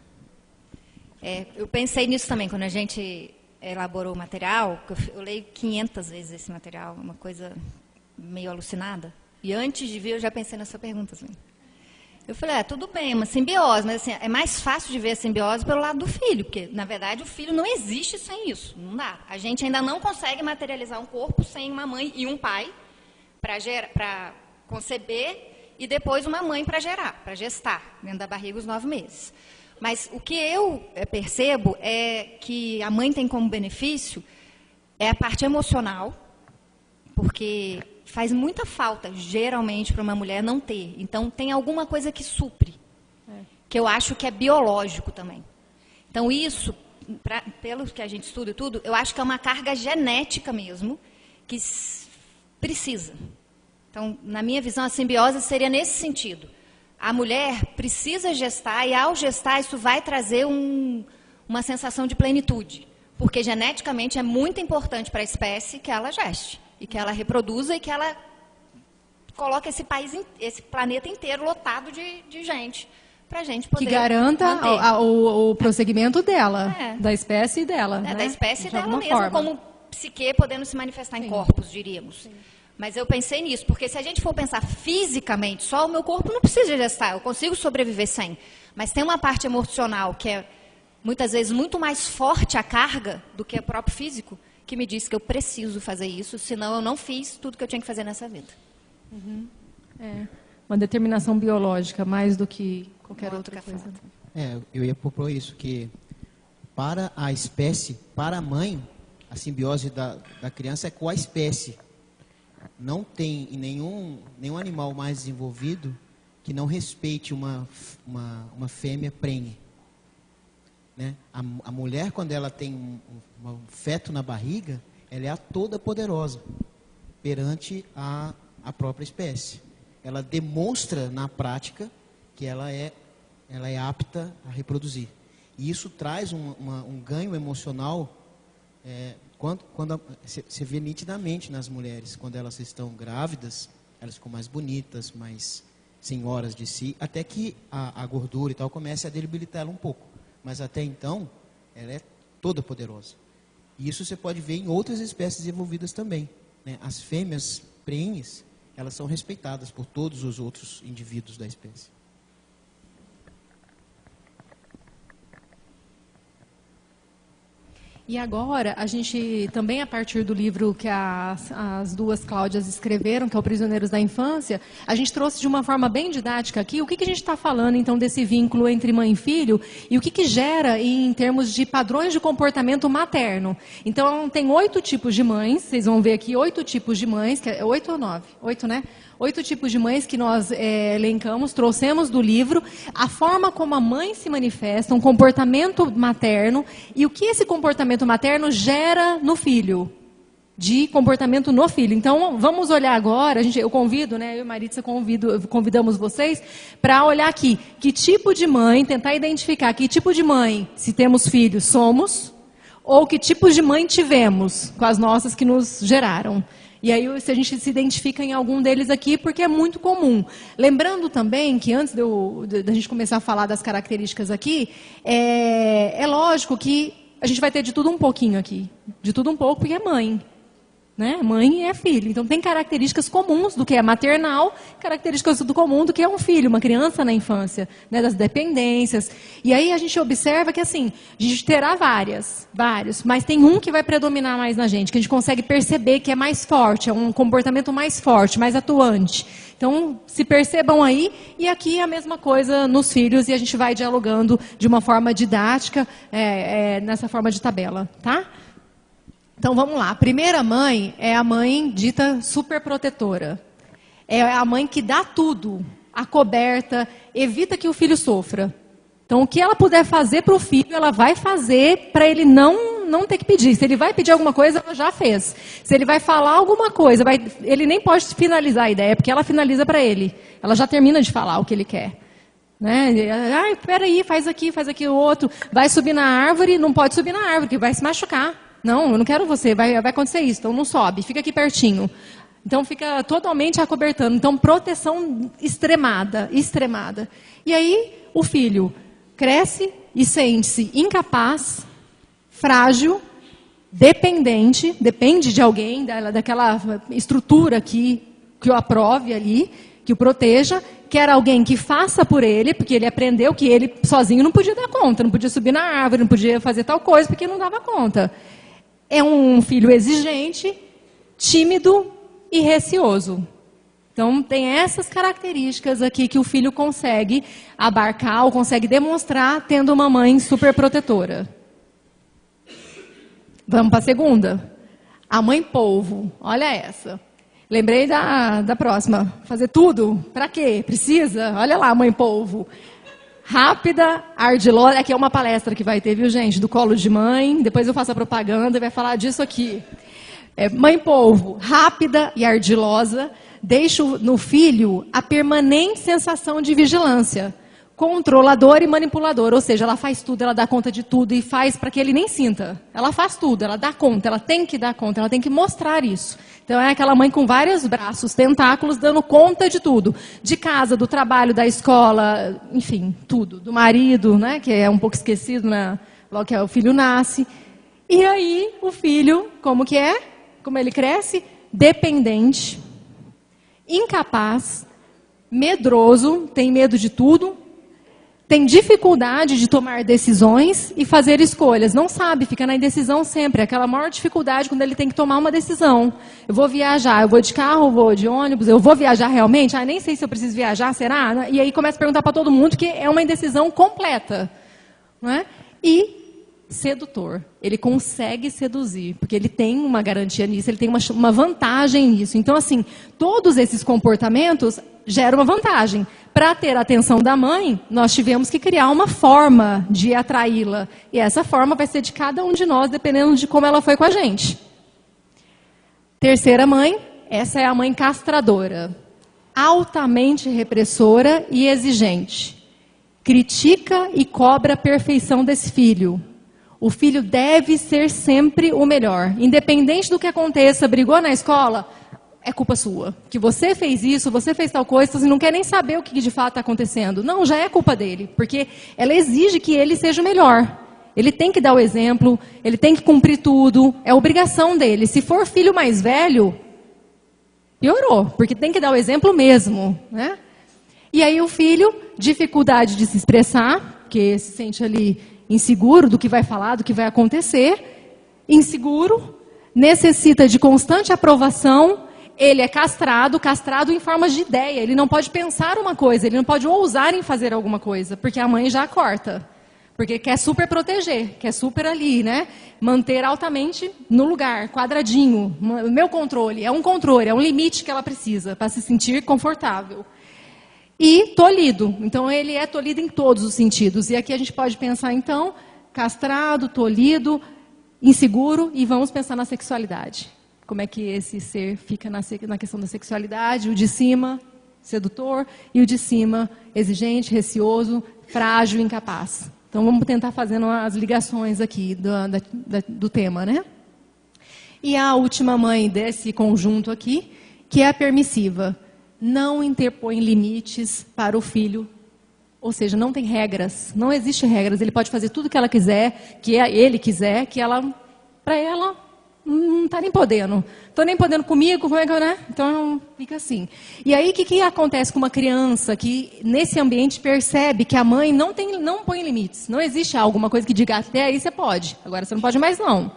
Eu pensei nisso também, quando a gente elaborou o material, eu leio 500 vezes esse material, uma coisa meio alucinada. E antes de vir, eu já pensei nessa pergunta. Assim. Eu falei, tudo bem, uma simbiose, mas assim, é mais fácil de ver a simbiose pelo lado do filho, porque, na verdade, o filho não existe sem isso, não dá. A gente ainda não consegue materializar um corpo sem uma mãe e um pai para conceber e depois uma mãe para gerar, para gestar, dentro da barriga os 9 meses. Mas o que eu percebo é que a mãe tem como benefício a parte emocional, porque faz muita falta, geralmente, para uma mulher não ter. Então, tem alguma coisa que supre, que eu acho que é biológico também. Então, isso, pelo que a gente estuda e tudo, eu acho que é uma carga genética mesmo, que precisa. Então, na minha visão, a simbiose seria nesse sentido. A mulher precisa gestar, e ao gestar, isso vai trazer uma sensação de plenitude. Porque, geneticamente, é muito importante para a espécie que ela geste. E que ela reproduza e que ela coloque esse planeta inteiro lotado de gente, para a gente poder que garanta o prosseguimento dela, da espécie dela. Né? Da espécie de dela mesmo, forma. Como psique podendo se manifestar em corpos, diríamos. Sim. Mas eu pensei nisso, porque se a gente for pensar fisicamente, só o meu corpo não precisa gestar, eu consigo sobreviver sem. Mas tem uma parte emocional que é muitas vezes muito mais forte a carga do que o próprio físico, que me diz que eu preciso fazer isso, senão eu não fiz tudo que eu tinha que fazer nessa vida. Uma determinação biológica, mais do que qualquer outra coisa. Eu ia propor isso, que para a espécie, para a mãe, a simbiose da criança é com a espécie. Não tem nenhum animal mais desenvolvido que não respeite uma fêmea prenhe. Né? A mulher, quando ela tem um feto na barriga, ela é a toda poderosa perante a própria espécie. Ela demonstra na prática que ela é apta a reproduzir. E isso traz um ganho emocional, quando você vê nitidamente nas mulheres, quando elas estão grávidas, elas ficam mais bonitas, mais senhoras de si, até que a gordura e tal comece a debilitar ela um pouco. Mas até então, ela é toda poderosa. E isso você pode ver em outras espécies desenvolvidas também. Né? As fêmeas prenhes, elas são respeitadas por todos os outros indivíduos da espécie. E agora, a gente também, a partir do livro que as duas Cláudias escreveram, que é o Prisioneiros da Infância, a gente trouxe de uma forma bem didática aqui o que a gente está falando, então, desse vínculo entre mãe e filho e o que gera em termos de padrões de comportamento materno. Então, tem 8 tipos de mães, vocês vão ver aqui 8 tipos de mães, que é 8 ou 9? 8, né? 8 tipos de mães que nós elencamos, trouxemos do livro, a forma como a mãe se manifesta, um comportamento materno, e o que esse comportamento materno gera no filho, de comportamento no filho. Então, vamos olhar agora, eu convido, né, eu e Maritza convidamos vocês para olhar aqui, que tipo de mãe, tentar identificar que tipo de mãe, se temos filhos, somos, ou que tipos de mãe tivemos com as nossas que nos geraram. E aí, se a gente se identifica em algum deles aqui, porque é muito comum. Lembrando também que antes da gente começar a falar das características aqui, é lógico que a gente vai ter de tudo um pouquinho aqui. De tudo um pouco, porque é mãe. Né? Mãe é filho. Então, tem características comuns do que é maternal, características do comum do que é um filho, uma criança na infância, né? Das dependências. E aí, a gente observa que, assim, a gente terá vários, mas tem um que vai predominar mais na gente, que a gente consegue perceber que é mais forte, é um comportamento mais forte, mais atuante. Então, se percebam aí, e aqui é a mesma coisa nos filhos, e a gente vai dialogando de uma forma didática, nessa forma de tabela, tá? Então, vamos lá. A primeira mãe é a mãe dita superprotetora. É a mãe que dá tudo, acoberta, evita que o filho sofra. Então, o que ela puder fazer para o filho, ela vai fazer para ele não ter que pedir. Se ele vai pedir alguma coisa, ela já fez. Se ele vai falar alguma coisa, ele nem pode finalizar a ideia, porque ela finaliza para ele. Ela já termina de falar o que ele quer. Né? Ai, peraí, faz aqui o outro. Vai subir na árvore, não pode subir na árvore, porque vai se machucar. Não, eu não quero você, vai acontecer isso, então não sobe, fica aqui pertinho. Então fica totalmente acobertando. Então proteção extremada. E aí o filho cresce e sente-se incapaz, frágil, dependente, depende de alguém, daquela estrutura que o aprove ali, que o proteja, quer alguém que faça por ele, porque ele aprendeu que ele sozinho não podia dar conta, não podia subir na árvore, não podia fazer tal coisa, porque não dava conta. É um filho exigente, tímido e receoso. Então, tem essas características aqui que o filho consegue abarcar ou consegue demonstrar tendo uma mãe super protetora. Vamos para a segunda. A mãe polvo. Olha essa. Lembrei da próxima. Fazer tudo? Para quê? Precisa? Olha lá, mãe polvo. Rápida, ardilosa. Aqui é uma palestra que vai ter, viu, gente? Do colo de mãe. Depois eu faço a propaganda e vai falar disso aqui. Mãe polvo, rápida e ardilosa, deixa no filho a permanente sensação de vigilância. Controladora e manipuladora. Ou seja, ela faz tudo, ela dá conta de tudo e faz para que ele nem sinta. Ela faz tudo, ela dá conta, ela tem que dar conta, ela tem que mostrar isso. Então é aquela mãe com vários braços, tentáculos, dando conta de tudo. De casa, do trabalho, da escola, enfim, tudo. Do marido, né, que é um pouco esquecido, né, logo que o filho nasce. E aí o filho, como que é? Como ele cresce? Dependente, incapaz, medroso, tem medo de tudo, tem dificuldade de tomar decisões e fazer escolhas. Não sabe, fica na indecisão sempre. Aquela maior dificuldade quando ele tem que tomar uma decisão. Eu vou viajar, eu vou de carro, eu vou de ônibus, eu vou viajar realmente? Ah, nem sei se eu preciso viajar, será? E aí começa a perguntar para todo mundo, que é uma indecisão completa. Não é? E sedutor. Ele consegue seduzir, porque ele tem uma garantia nisso, ele tem uma vantagem nisso. Então, assim, todos esses comportamentos geram uma vantagem. Para ter a atenção da mãe, nós tivemos que criar uma forma de atraí-la. E essa forma vai ser de cada um de nós, dependendo de como ela foi com a gente. Terceira mãe, essa é a mãe castradora. Altamente repressora e exigente. Critica e cobra a perfeição desse filho. O filho deve ser sempre o melhor. Independente do que aconteça, brigou na escola, é culpa sua. Que você fez isso, você fez tal coisa, você não quer nem saber o que de fato está acontecendo. Não, já é culpa dele, porque ela exige que ele seja o melhor. Ele tem que dar o exemplo, ele tem que cumprir tudo, é obrigação dele. Se for filho mais velho, piorou, porque tem que dar o exemplo mesmo, né? E aí o filho, dificuldade de se expressar, porque se sente ali inseguro do que vai falar, do que vai acontecer, inseguro, necessita de constante aprovação. Ele é castrado em formas de ideia. Ele não pode pensar uma coisa, ele não pode ousar em fazer alguma coisa, porque a mãe já corta. Porque quer super proteger, quer super ali, né? Manter altamente no lugar, quadradinho. Meu controle, é um limite que ela precisa para se sentir confortável. E tolhido. Então, ele é tolhido em todos os sentidos. E aqui a gente pode pensar, então, castrado, tolhido, inseguro, e vamos pensar na sexualidade. Como é que esse ser fica na questão da sexualidade? O de cima, sedutor, e o de cima, exigente, receoso, frágil, incapaz. Então, vamos tentar fazendo as ligações aqui do tema, né? E a última mãe desse conjunto aqui, que é a permissiva. Não interpõe limites para o filho. Ou seja, não tem regras. Não existe regras. Ele pode fazer tudo o que ela quiser, que ele quiser, que ela, para ela, não está nem podendo. Estou nem podendo comigo, como é que, né? Então, fica assim. E aí, o que acontece com uma criança que, nesse ambiente, percebe que a mãe não põe limites? Não existe alguma coisa que diga, até aí você pode. Agora você não pode mais, não.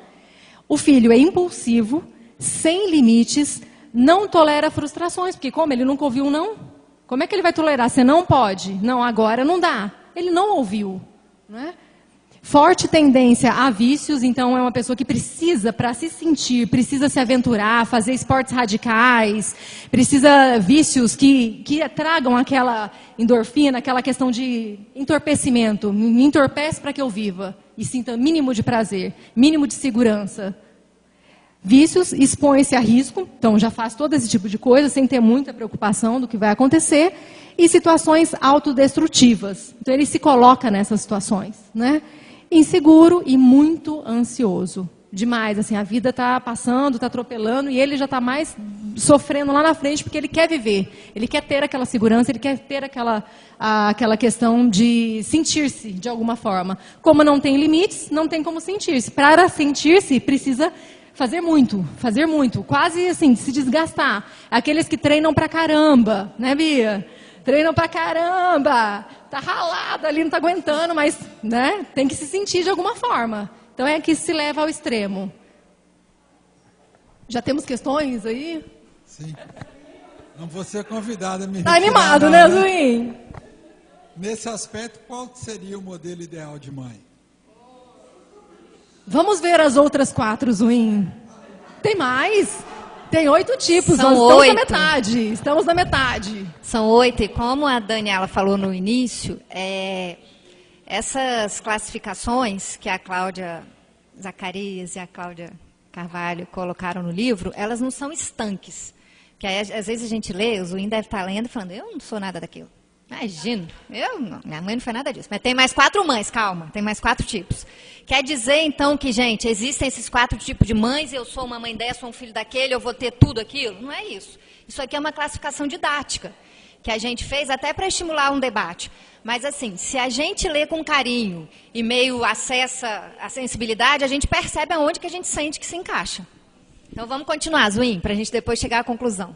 O filho é impulsivo, sem limites, não tolera frustrações, porque como ele nunca ouviu um não, como é que ele vai tolerar? Você não pode. Não, agora não dá. Ele não ouviu. Não é? Forte tendência a vícios, então é uma pessoa que precisa, para se sentir, precisa se aventurar, fazer esportes radicais, precisa vícios que tragam aquela endorfina, aquela questão de entorpecimento. Me entorpece para que eu viva e sinta mínimo de prazer, mínimo de segurança. Vícios, expõe-se a risco, então já faz todo esse tipo de coisa, sem ter muita preocupação do que vai acontecer, e situações autodestrutivas. Então ele se coloca nessas situações, né? Inseguro e muito ansioso. Demais, assim, a vida está passando, está atropelando, e ele já está mais sofrendo lá na frente, porque ele quer viver, ele quer ter aquela segurança, ele quer ter aquela questão de sentir-se de alguma forma. Como não tem limites, não tem como sentir-se. Para sentir-se, precisa fazer muito, quase assim, se desgastar. Aqueles que treinam pra caramba, né, Bia? Treinam pra caramba, tá ralado ali, não tá aguentando, mas, né, tem que se sentir de alguma forma. Então é que se leva ao extremo. Já temos questões aí? Sim. Não vou ser convidada a me Tá animado, né, Zuim? Nesse aspecto, qual seria o modelo ideal de mãe? Vamos ver as outras 4, Zuim. Tem mais? Tem 8 tipos. São nós 8. Estamos na metade. São 8, e como a Daniela falou no início, essas classificações que a Cláudia Zacarias e a Cláudia Carvalho colocaram no livro, elas não são estanques. Que aí, às vezes a gente lê, o Zuim deve estar lendo e falando, eu não sou nada daquilo. Imagino, minha mãe não foi nada disso. Mas tem mais 4 mães, calma, tem mais 4 tipos. Quer dizer, então, que, gente, existem esses 4 tipos de mães, eu sou uma mãe dessa, um filho daquele, eu vou ter tudo aquilo? Não é isso. Isso aqui é uma classificação didática, que a gente fez até para estimular um debate. Mas, assim, se a gente lê com carinho e meio acessa a sensibilidade, a gente percebe aonde que a gente sente que se encaixa. Então, vamos continuar, Zuim, para a gente depois chegar à conclusão.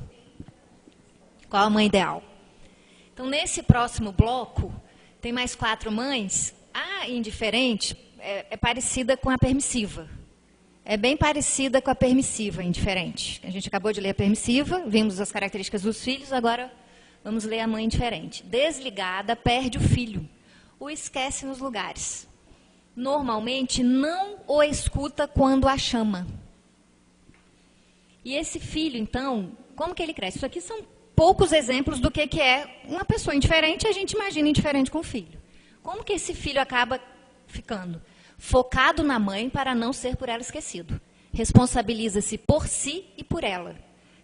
Qual a mãe ideal? Então, nesse próximo bloco, Tem mais 4 mães. A indiferente é parecida com a permissiva. É bem parecida com a permissiva, indiferente. A gente acabou de ler a permissiva, vimos as características dos filhos, agora vamos ler a mãe indiferente. Desligada, perde o filho. O esquece nos lugares. Normalmente, não o escuta quando a chama. E esse filho, então, como que ele cresce? Isso aqui são poucos exemplos do que é uma pessoa indiferente, a gente imagina indiferente com o filho. Como que esse filho acaba ficando? Focado na mãe para não ser por ela esquecido. Responsabiliza-se por si e por ela.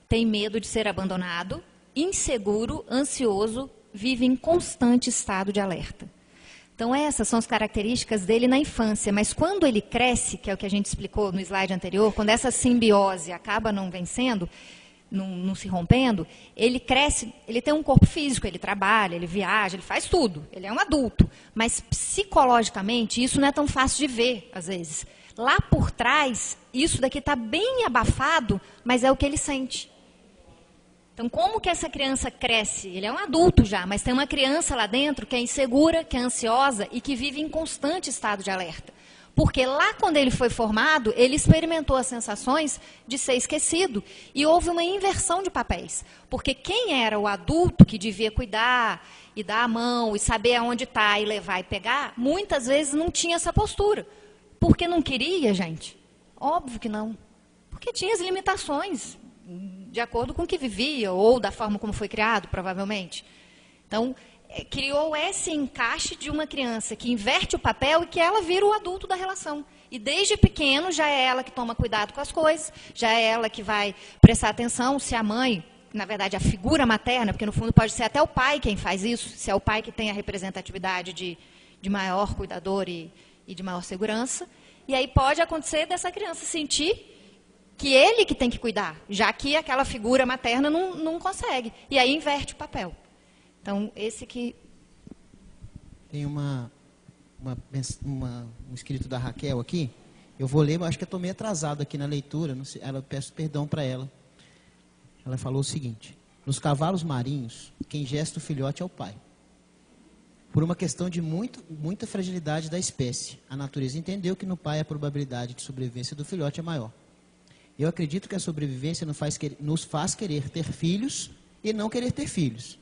Tem medo de ser abandonado, inseguro, ansioso, vive em constante estado de alerta. Então, essas são as características dele na infância. Mas quando ele cresce, que é o que a gente explicou no slide anterior, quando essa simbiose acaba não vencendo, não se rompendo, ele cresce, ele tem um corpo físico, ele trabalha, ele viaja, ele faz tudo. Ele é um adulto. Mas, psicologicamente, isso não é tão fácil de ver, às vezes. Lá por trás, isso daqui está bem abafado, mas é o que ele sente. Então, como que essa criança cresce? Ele é um adulto já, mas tem uma criança lá dentro que é insegura, que é ansiosa e que vive em constante estado de alerta. Porque lá, quando ele foi formado, ele experimentou as sensações de ser esquecido. E houve uma inversão de papéis. Porque quem era o adulto que devia cuidar e dar a mão e saber aonde está e levar e pegar, muitas vezes não tinha essa postura. Porque não queria, gente? Óbvio que não. Porque tinha as limitações, de acordo com o que vivia, ou da forma como foi criado, provavelmente. Então, criou esse encaixe de uma criança que inverte o papel e que ela vira o adulto da relação. E desde pequeno já é ela que toma cuidado com as coisas, já é ela que vai prestar atenção se a mãe, na verdade a figura materna, porque no fundo pode ser até o pai quem faz isso, se é o pai que tem a representatividade de maior cuidador e de maior segurança. E aí pode acontecer dessa criança sentir que ele que tem que cuidar, já que aquela figura materna não consegue. E aí inverte o papel. Então, esse que... Tem um escrito da Raquel aqui. Eu vou ler, mas acho que eu estou meio atrasado aqui na leitura. Não sei, eu peço perdão para ela. Ela falou o seguinte: nos cavalos marinhos, quem gesta o filhote é o pai. Por uma questão de muita fragilidade da espécie. A natureza entendeu que no pai a probabilidade de sobrevivência do filhote é maior. Eu acredito que a sobrevivência nos faz querer ter filhos e não querer ter filhos.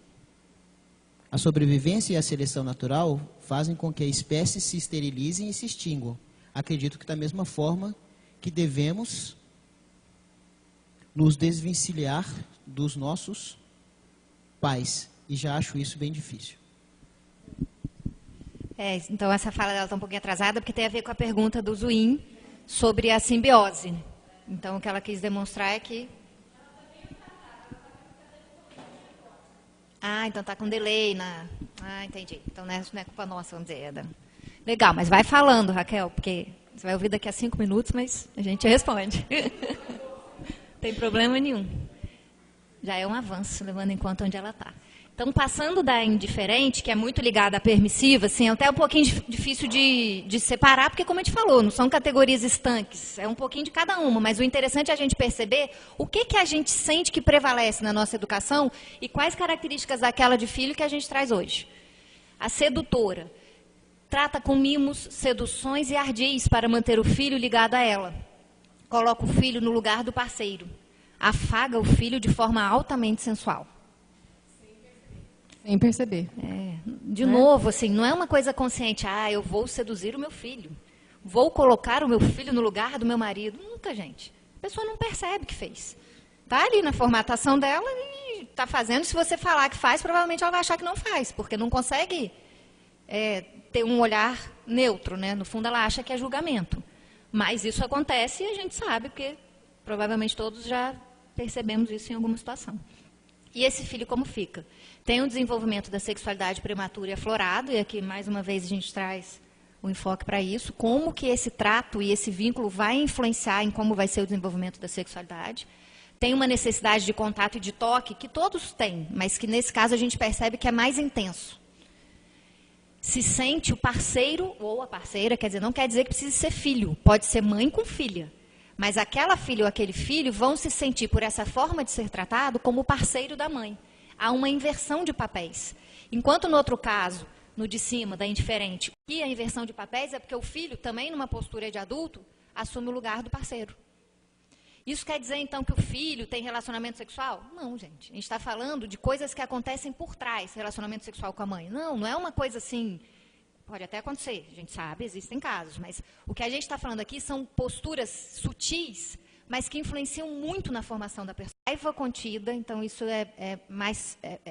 A sobrevivência e a seleção natural fazem com que a espécie se esterilizem e se extinguam. Acredito que da mesma forma que devemos nos desvencilhar dos nossos pais. E já acho isso bem difícil. Então, essa fala dela está um pouquinho atrasada, porque tem a ver com a pergunta do Zuin sobre a simbiose. Então, o que ela quis demonstrar é que... então está com delay na... entendi. Então, não é culpa nossa, vamos dizer. Legal, mas vai falando, Raquel, porque você vai ouvir daqui a 5 minutos, mas a gente responde. Não tem problema nenhum. Já é um avanço, levando em conta onde ela está. Então, passando da indiferente, que é muito ligada à permissiva, assim, é até um pouquinho difícil de separar, porque, como a gente falou, não são categorias estanques, é um pouquinho de cada uma, mas o interessante é a gente perceber o que a gente sente que prevalece na nossa educação e quais características daquela de filho que a gente traz hoje. A sedutora trata com mimos, seduções e ardis para manter o filho ligado a ela. Coloca o filho no lugar do parceiro. Afaga o filho de forma altamente sensual. Sem perceber. De novo, assim, não é uma coisa consciente. Eu vou seduzir o meu filho. Vou colocar o meu filho no lugar do meu marido. Nunca, gente. A pessoa não percebe que fez. Está ali na formatação dela e está fazendo. Se você falar que faz, provavelmente ela vai achar que não faz, porque não consegue ter um olhar neutro, né? No fundo, ela acha que é julgamento. Mas isso acontece e a gente sabe, porque provavelmente todos já percebemos isso em alguma situação. E esse filho como fica? Tem um desenvolvimento da sexualidade prematura e aflorado, e aqui, mais uma vez, a gente traz o enfoque para isso, como que esse trato e esse vínculo vai influenciar em como vai ser o desenvolvimento da sexualidade. Tem uma necessidade de contato e de toque, que todos têm, mas que nesse caso a gente percebe que é mais intenso. Se sente o parceiro ou a parceira, quer dizer, não quer dizer que precise ser filho, pode ser mãe com filha. Mas aquela filha ou aquele filho vão se sentir, por essa forma de ser tratado, como parceiro da mãe. Há uma inversão de papéis. Enquanto no outro caso, no de cima, da indiferente. E a inversão de papéis é porque o filho, também numa postura de adulto, assume o lugar do parceiro. Isso quer dizer, então, que o filho tem relacionamento sexual? Não, gente. A gente está falando de coisas que acontecem por trás, relacionamento sexual com a mãe. Não é uma coisa assim... Pode até acontecer, a gente sabe, existem casos, mas o que a gente está falando aqui são posturas sutis, mas que influenciam muito na formação da pessoa. Raiva contida, então isso é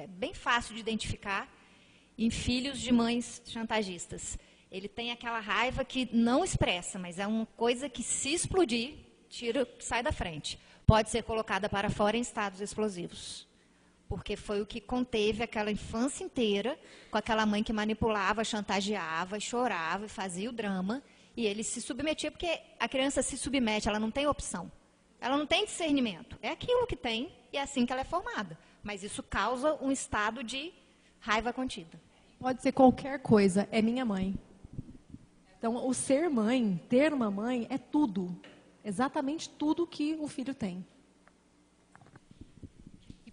bem fácil de identificar em filhos de mães chantagistas. Ele tem aquela raiva que não expressa, mas é uma coisa que, se explodir, sai da frente. Pode ser colocada para fora em estados explosivos. Porque foi o que conteve aquela infância inteira, com aquela mãe que manipulava, chantageava, chorava e fazia o drama, e ele se submetia, porque a criança se submete, ela não tem opção. Ela não tem discernimento. É aquilo que tem, e é assim que ela é formada. Mas isso causa um estado de raiva contida. Pode ser qualquer coisa, é minha mãe. Então, o ser mãe, ter uma mãe, é tudo. Exatamente tudo que o filho tem.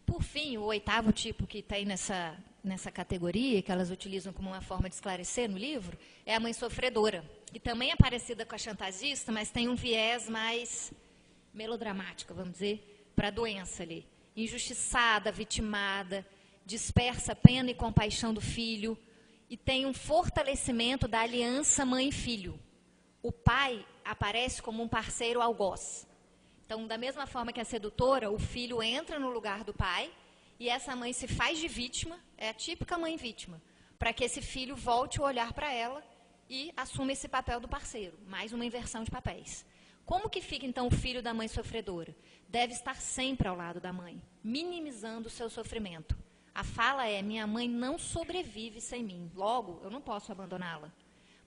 Por fim, o 8º tipo que tem nessa categoria, que elas utilizam como uma forma de esclarecer no livro, é a mãe sofredora, que também é parecida com a chantagista, mas tem um viés mais melodramático, vamos dizer, para a doença ali. Injustiçada, vitimada, dispersa a pena e compaixão do filho, e tem um fortalecimento da aliança mãe-filho. O pai aparece como um parceiro algoz. Então, da mesma forma que a sedutora, o filho entra no lugar do pai e essa mãe se faz de vítima, é a típica mãe vítima, para que esse filho volte o olhar para ela e assuma esse papel do parceiro, mais uma inversão de papéis. Como que fica, então, o filho da mãe sofredora? Deve estar sempre ao lado da mãe, minimizando o seu sofrimento. A fala é, minha mãe não sobrevive sem mim, logo, eu não posso abandoná-la.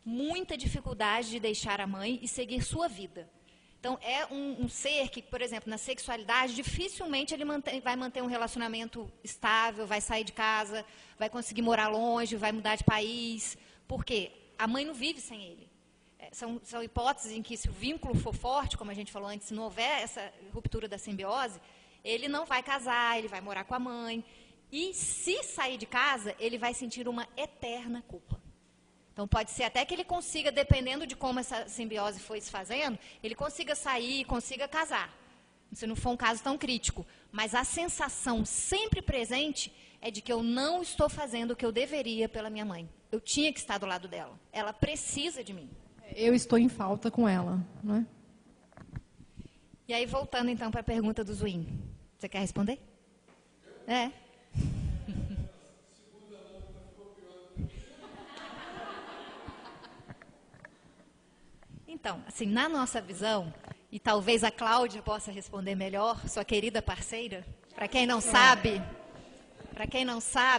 Muita dificuldade de deixar a mãe e seguir sua vida. Então, é um ser que, por exemplo, na sexualidade, dificilmente ele vai manter um relacionamento estável, vai sair de casa, vai conseguir morar longe, vai mudar de país. Por quê? A mãe não vive sem ele. São hipóteses em que, se o vínculo for forte, como a gente falou antes, se não houver essa ruptura da simbiose, ele não vai casar, ele vai morar com a mãe. E, se sair de casa, ele vai sentir uma eterna culpa. Então, pode ser até que ele consiga, dependendo de como essa simbiose foi se fazendo, ele consiga sair, consiga casar. Se não for um caso tão crítico. Mas a sensação sempre presente é de que eu não estou fazendo o que eu deveria pela minha mãe. Eu tinha que estar do lado dela. Ela precisa de mim. Eu estou em falta com ela, não é? E aí, voltando então para a pergunta do Zwin. Você quer responder? É. Então, assim, na nossa visão, e talvez a Cláudia possa responder melhor, sua querida parceira, para quem não sabe,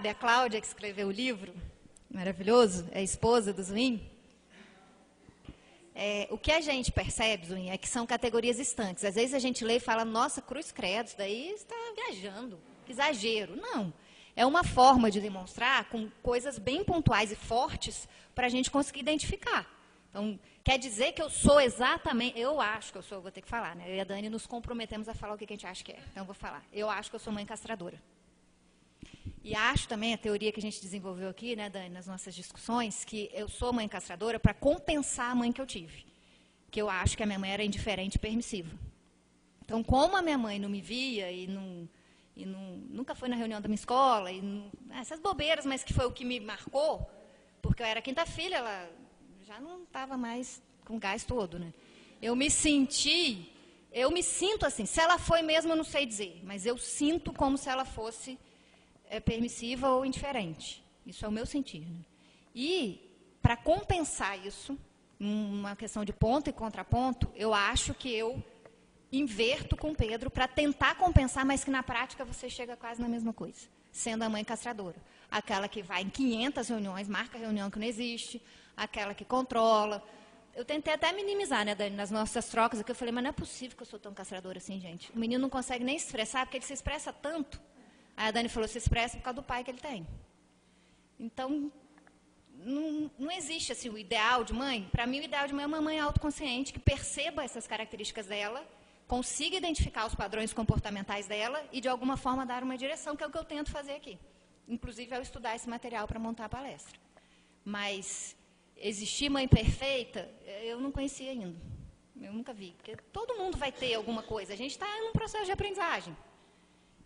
a Cláudia que escreveu o livro, maravilhoso, é a esposa do Zwin. O que a gente percebe, Zwin, é que são categorias distantes. Às vezes a gente lê e fala, nossa, cruz credo, isso daí está viajando, que exagero. Não, é uma forma de demonstrar com coisas bem pontuais e fortes para a gente conseguir identificar. Então, quer dizer que eu sou exatamente... Eu acho que eu sou... Vou ter que falar, né? Eu e a Dani nos comprometemos a falar o que a gente acha que é. Então, eu vou falar. Eu acho que eu sou mãe castradora. E acho também, a teoria que a gente desenvolveu aqui, né, Dani, nas nossas discussões, que eu sou mãe castradora para compensar a mãe que eu tive. Que eu acho que a minha mãe era indiferente e permissiva. Então, como a minha mãe não me via nunca foi na reunião da minha escola, essas bobeiras, mas que foi o que me marcou, porque eu era quinta filha, ela... já não estava mais com o gás todo, né? Eu me sinto assim, se ela foi mesmo, eu não sei dizer, mas eu sinto como se ela fosse permissiva ou indiferente. Isso é o meu sentir, né? E, para compensar isso, uma questão de ponto e contraponto, eu acho que eu inverto com o Pedro para tentar compensar, mas que na prática você chega quase na mesma coisa, sendo a mãe castradora. Aquela que vai em 500 reuniões, marca reunião que não existe, aquela que controla. Eu tentei até minimizar, né, Dani, nas nossas trocas, que eu falei, mas não é possível que eu sou tão castradora assim, gente. O menino não consegue nem se expressar, porque ele se expressa tanto. Aí a Dani falou, se expressa por causa do pai que ele tem. Então, não existe assim, o ideal de mãe. Para mim, o ideal de mãe é uma mãe autoconsciente, que perceba essas características dela, consiga identificar os padrões comportamentais dela e, de alguma forma, dar uma direção, que é o que eu tento fazer aqui. Inclusive, ao estudar esse material para montar a palestra. Mas existir mãe perfeita, eu não conhecia ainda. Eu nunca vi. Porque todo mundo vai ter alguma coisa. A gente está em um processo de aprendizagem.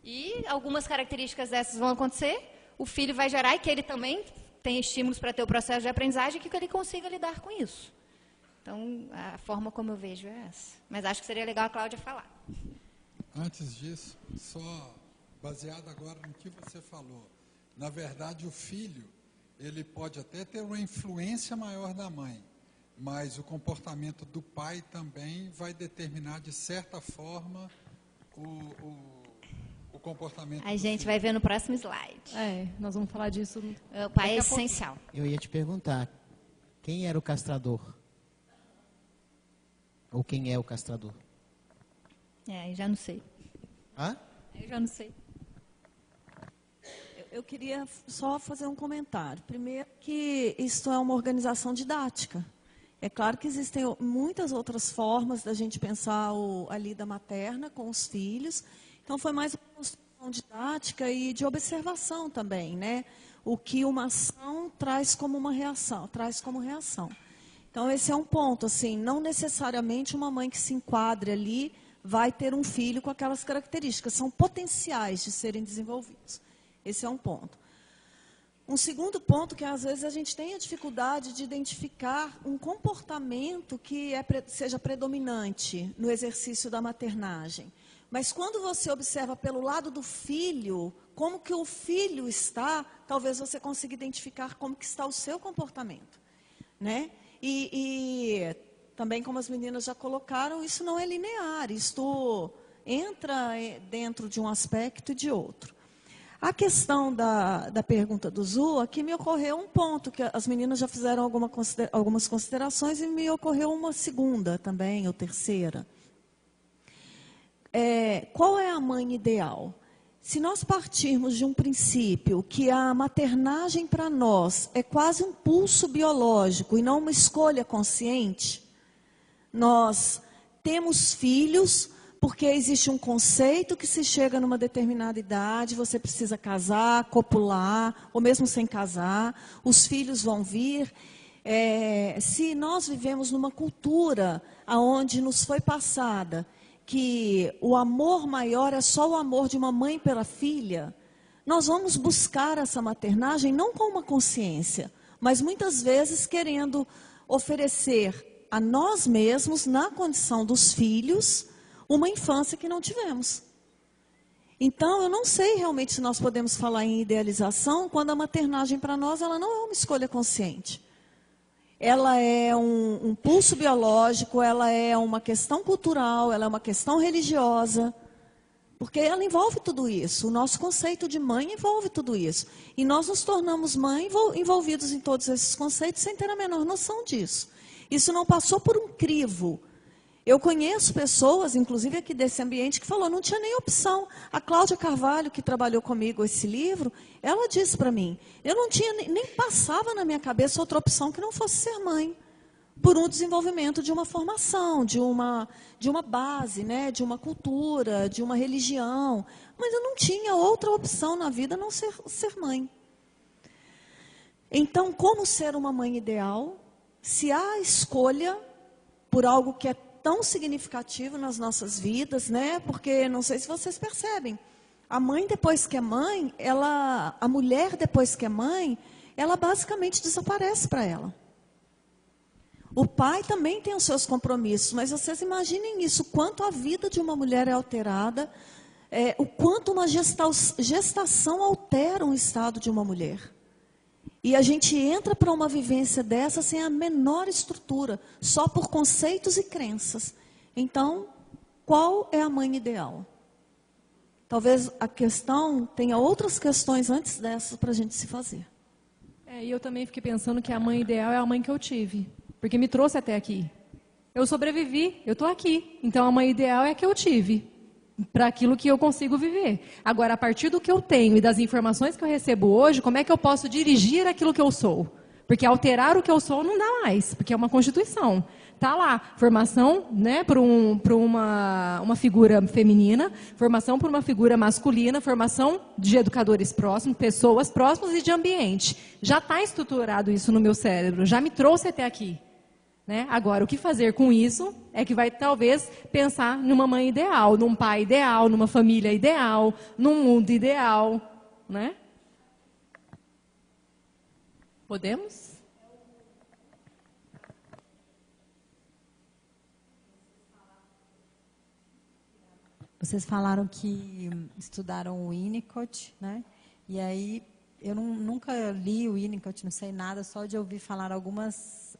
E algumas características dessas vão acontecer, o filho vai gerar e que ele também tem estímulos para ter o processo de aprendizagem e que ele consiga lidar com isso. Então, a forma como eu vejo é essa. Mas acho que seria legal a Cláudia falar. Antes disso, só baseado agora no que você falou, na verdade o filho, ele pode até ter uma influência maior da mãe, mas o comportamento do pai também vai determinar de certa forma o comportamento. A gente vai ver no próximo slide. Nós vamos falar disso. O pai é essencial. Eu ia te perguntar, quem era o castrador? Ou quem é o castrador? Eu já não sei. Hã? Eu já não sei. Eu queria só fazer um comentário. Primeiro que isto é uma organização didática. É claro que existem muitas outras formas da gente pensar a lida materna com os filhos. Então, foi mais uma construção didática e de observação também, né? O que uma ação traz como uma reação, traz como reação. Então, esse é um ponto, assim, não necessariamente uma mãe que se enquadre ali vai ter um filho com aquelas características, são potenciais de serem desenvolvidos. Esse é um ponto. Um segundo ponto que, às vezes, a gente tem a dificuldade de identificar um comportamento que seja predominante no exercício da maternagem. Mas quando você observa pelo lado do filho, como que o filho está, talvez você consiga identificar como que está o seu comportamento, né? E também, como as meninas já colocaram, isso não é linear, isto entra dentro de um aspecto e de outro. A questão da pergunta do Zu, aqui me ocorreu um ponto, que as meninas já fizeram algumas considerações e me ocorreu uma segunda também, ou terceira. Qual é a mãe ideal? Se nós partirmos de um princípio que a maternagem para nós é quase um pulso biológico e não uma escolha consciente, nós temos filhos porque existe um conceito que se chega numa determinada idade, você precisa casar, copular, ou mesmo sem casar, os filhos vão vir. Se nós vivemos numa cultura onde nos foi passada que o amor maior é só o amor de uma mãe pela filha, nós vamos buscar essa maternagem não com uma consciência, mas muitas vezes querendo oferecer a nós mesmos, na condição dos filhos, uma infância que não tivemos. Então, eu não sei realmente se nós podemos falar em idealização quando a maternagem para nós ela não é uma escolha consciente. Ela é um pulso biológico, ela é uma questão cultural, ela é uma questão religiosa, porque ela envolve tudo isso. O nosso conceito de mãe envolve tudo isso. E nós nos tornamos mãe envolvidos em todos esses conceitos sem ter a menor noção disso. Isso não passou por um crivo. Eu conheço pessoas, inclusive aqui desse ambiente, que falou, não tinha nem opção. A Cláudia Carvalho, que trabalhou comigo esse livro, ela disse para mim, eu não tinha, nem passava na minha cabeça outra opção que não fosse ser mãe. Por um desenvolvimento de uma formação, de uma base, né, de uma cultura, de uma religião. Mas eu não tinha outra opção na vida a não ser mãe. Então, como ser uma mãe ideal, se há escolha por algo que é tão significativo nas nossas vidas, né? Porque não sei se vocês percebem, a mãe depois que é mãe, a mulher depois que é mãe, ela basicamente desaparece para ela. O pai também tem os seus compromissos, mas vocês imaginem isso, o quanto a vida de uma mulher é alterada, o quanto uma gestação altera o estado de uma mulher. E a gente entra para uma vivência dessa sem a menor estrutura, só por conceitos e crenças. Então, qual é a mãe ideal? Talvez a questão tenha outras questões antes dessas para a gente se fazer. E eu também fiquei pensando que a mãe ideal é a mãe que eu tive, porque me trouxe até aqui. Eu sobrevivi, eu estou aqui. Então, a mãe ideal é a que eu tive, para aquilo que eu consigo viver. Agora, a partir do que eu tenho e das informações que eu recebo hoje, como é que eu posso dirigir aquilo que eu sou? Porque alterar o que eu sou não dá mais, porque é uma constituição. Está lá, formação, né, para uma figura feminina, formação para uma figura masculina, formação de educadores próximos, pessoas próximas e de ambiente. Já está estruturado isso no meu cérebro, já me trouxe até aqui. Né? Agora, o que fazer com isso é que vai, talvez, pensar numa mãe ideal, num pai ideal, numa família ideal, num mundo ideal. Né? Podemos? Vocês falaram que estudaram o Winnicott, né? E aí, eu nunca li o Winnicott, não sei nada, só de ouvir falar alguns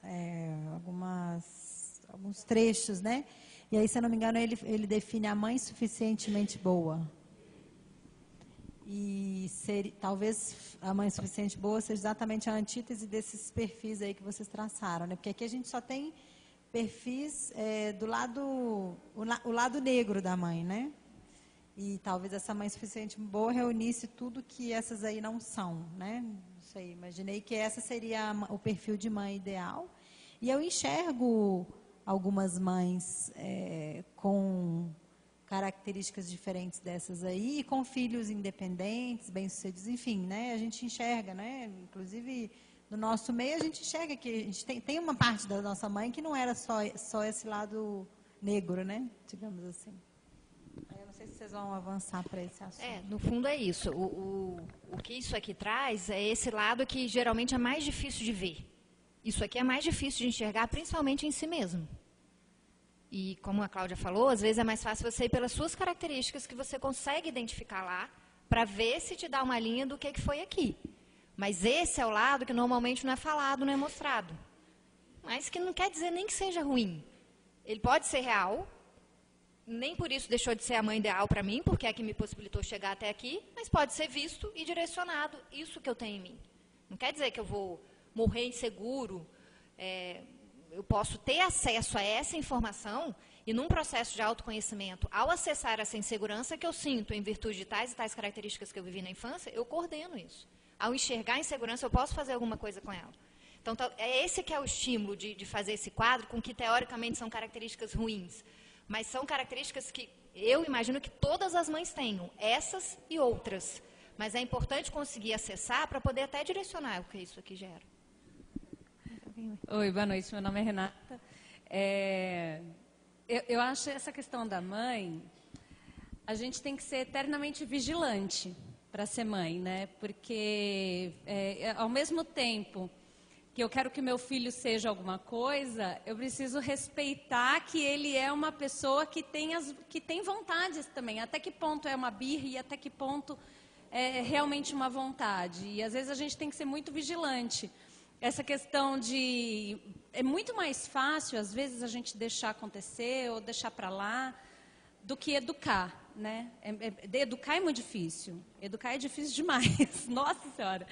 trechos, né? E aí, se eu não me engano, ele define a mãe suficientemente boa. E talvez a mãe suficiente boa seja exatamente a antítese desses perfis aí que vocês traçaram, né? Porque aqui a gente só tem perfis o lado negro da mãe, né? E talvez essa mãe suficiente boa reunisse tudo que essas aí não são, né? Não sei, imaginei que essa seria o perfil de mãe ideal. E eu enxergo algumas mães com características diferentes dessas aí, e com filhos independentes, bem-sucedidos, enfim, né? A gente enxerga, né? Inclusive, no nosso meio, a gente enxerga que a gente tem uma parte da nossa mãe que não era só esse lado negro, né? Digamos assim. Eu não sei se vocês vão avançar para esse assunto. No fundo é isso. O que isso aqui traz é esse lado que geralmente é mais difícil de ver. Isso aqui é mais difícil de enxergar, principalmente em si mesmo. E como a Cláudia falou, às vezes é mais fácil você ir pelas suas características que você consegue identificar lá, para ver se te dá uma linha do que foi aqui. Mas esse é o lado que normalmente não é falado, não é mostrado. Mas que não quer dizer nem que seja ruim. Ele pode ser real, nem por isso deixou de ser a mãe ideal para mim, porque é que me possibilitou chegar até aqui, mas pode ser visto e direcionado, isso que eu tenho em mim. Não quer dizer que eu vou morrer inseguro, eu posso ter acesso a essa informação e num processo de autoconhecimento, ao acessar essa insegurança que eu sinto em virtude de tais e tais características que eu vivi na infância, eu coordeno isso. Ao enxergar a insegurança, eu posso fazer alguma coisa com ela. Então, é esse que é o estímulo de fazer esse quadro, com que, teoricamente, são características ruins. Mas são características que eu imagino que todas as mães tenham, essas e outras. Mas é importante conseguir acessar para poder até direcionar o que isso aqui gera. Oi, boa noite. Meu nome é Renata. Eu acho essa questão da mãe, a gente tem que ser eternamente vigilante para ser mãe, né? Porque ao mesmo tempo que eu quero que meu filho seja alguma coisa, eu preciso respeitar que ele é uma pessoa que tem vontades também. Até que ponto é uma birra e até que ponto é realmente uma vontade. E às vezes a gente tem que ser muito vigilante. Essa questão de... É muito mais fácil, às vezes, a gente deixar acontecer ou deixar para lá do que educar, né? Educar é muito difícil. Educar é difícil demais. Nossa Senhora!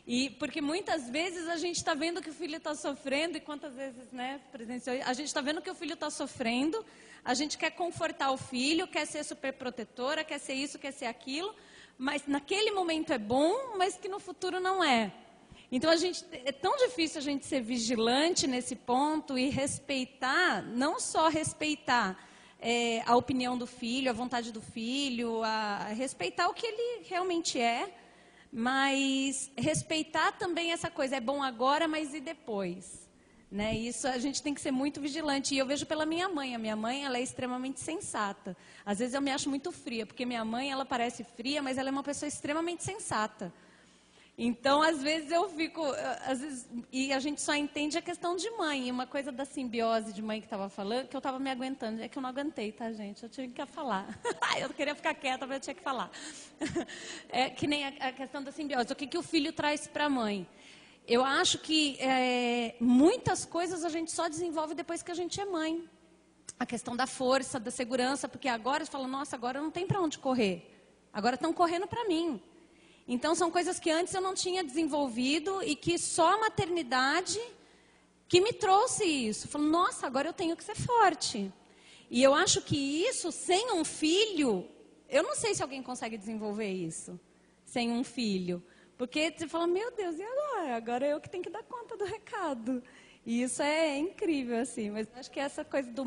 E porque muitas vezes a gente está vendo que o filho está sofrendo, e quantas vezes, né, presenciou, a gente está vendo que o filho está sofrendo, a gente quer confortar o filho, quer ser super protetora, quer ser isso, quer ser aquilo, mas naquele momento é bom, mas que no futuro não é. Então é tão difícil a gente ser vigilante nesse ponto e respeitar, não só respeitar a opinião do filho, a vontade do filho, respeitar o que ele realmente é, mas respeitar também essa coisa, é bom agora, mas e depois? Né? Isso a gente tem que ser muito vigilante. E eu vejo pela minha mãe. A minha mãe, ela é extremamente sensata. Às vezes eu me acho muito fria, porque minha mãe, ela parece fria, mas ela é uma pessoa extremamente sensata. Então, às vezes eu fico... e a gente só entende a questão de mãe. E uma coisa da simbiose de mãe que estava falando, que eu estava me aguentando. É que eu não aguentei, tá, gente? Eu tinha que falar. Eu queria ficar quieta, mas eu tinha que falar. É que nem a questão da simbiose. O que o filho traz para a mãe? Eu acho que muitas coisas a gente só desenvolve depois que a gente é mãe. A questão da força, da segurança, porque agora você fala, nossa, agora não tem para onde correr. Agora estão correndo para mim. Então, são coisas que antes eu não tinha desenvolvido e que só a maternidade que me trouxe isso. Falei, nossa, agora eu tenho que ser forte. E eu acho que isso, sem um filho, eu não sei se alguém consegue desenvolver isso, sem um filho. Porque você fala, meu Deus, e agora? Agora eu que tenho que dar conta conta do recado. E isso é incrível, assim. Mas eu acho que essa coisa da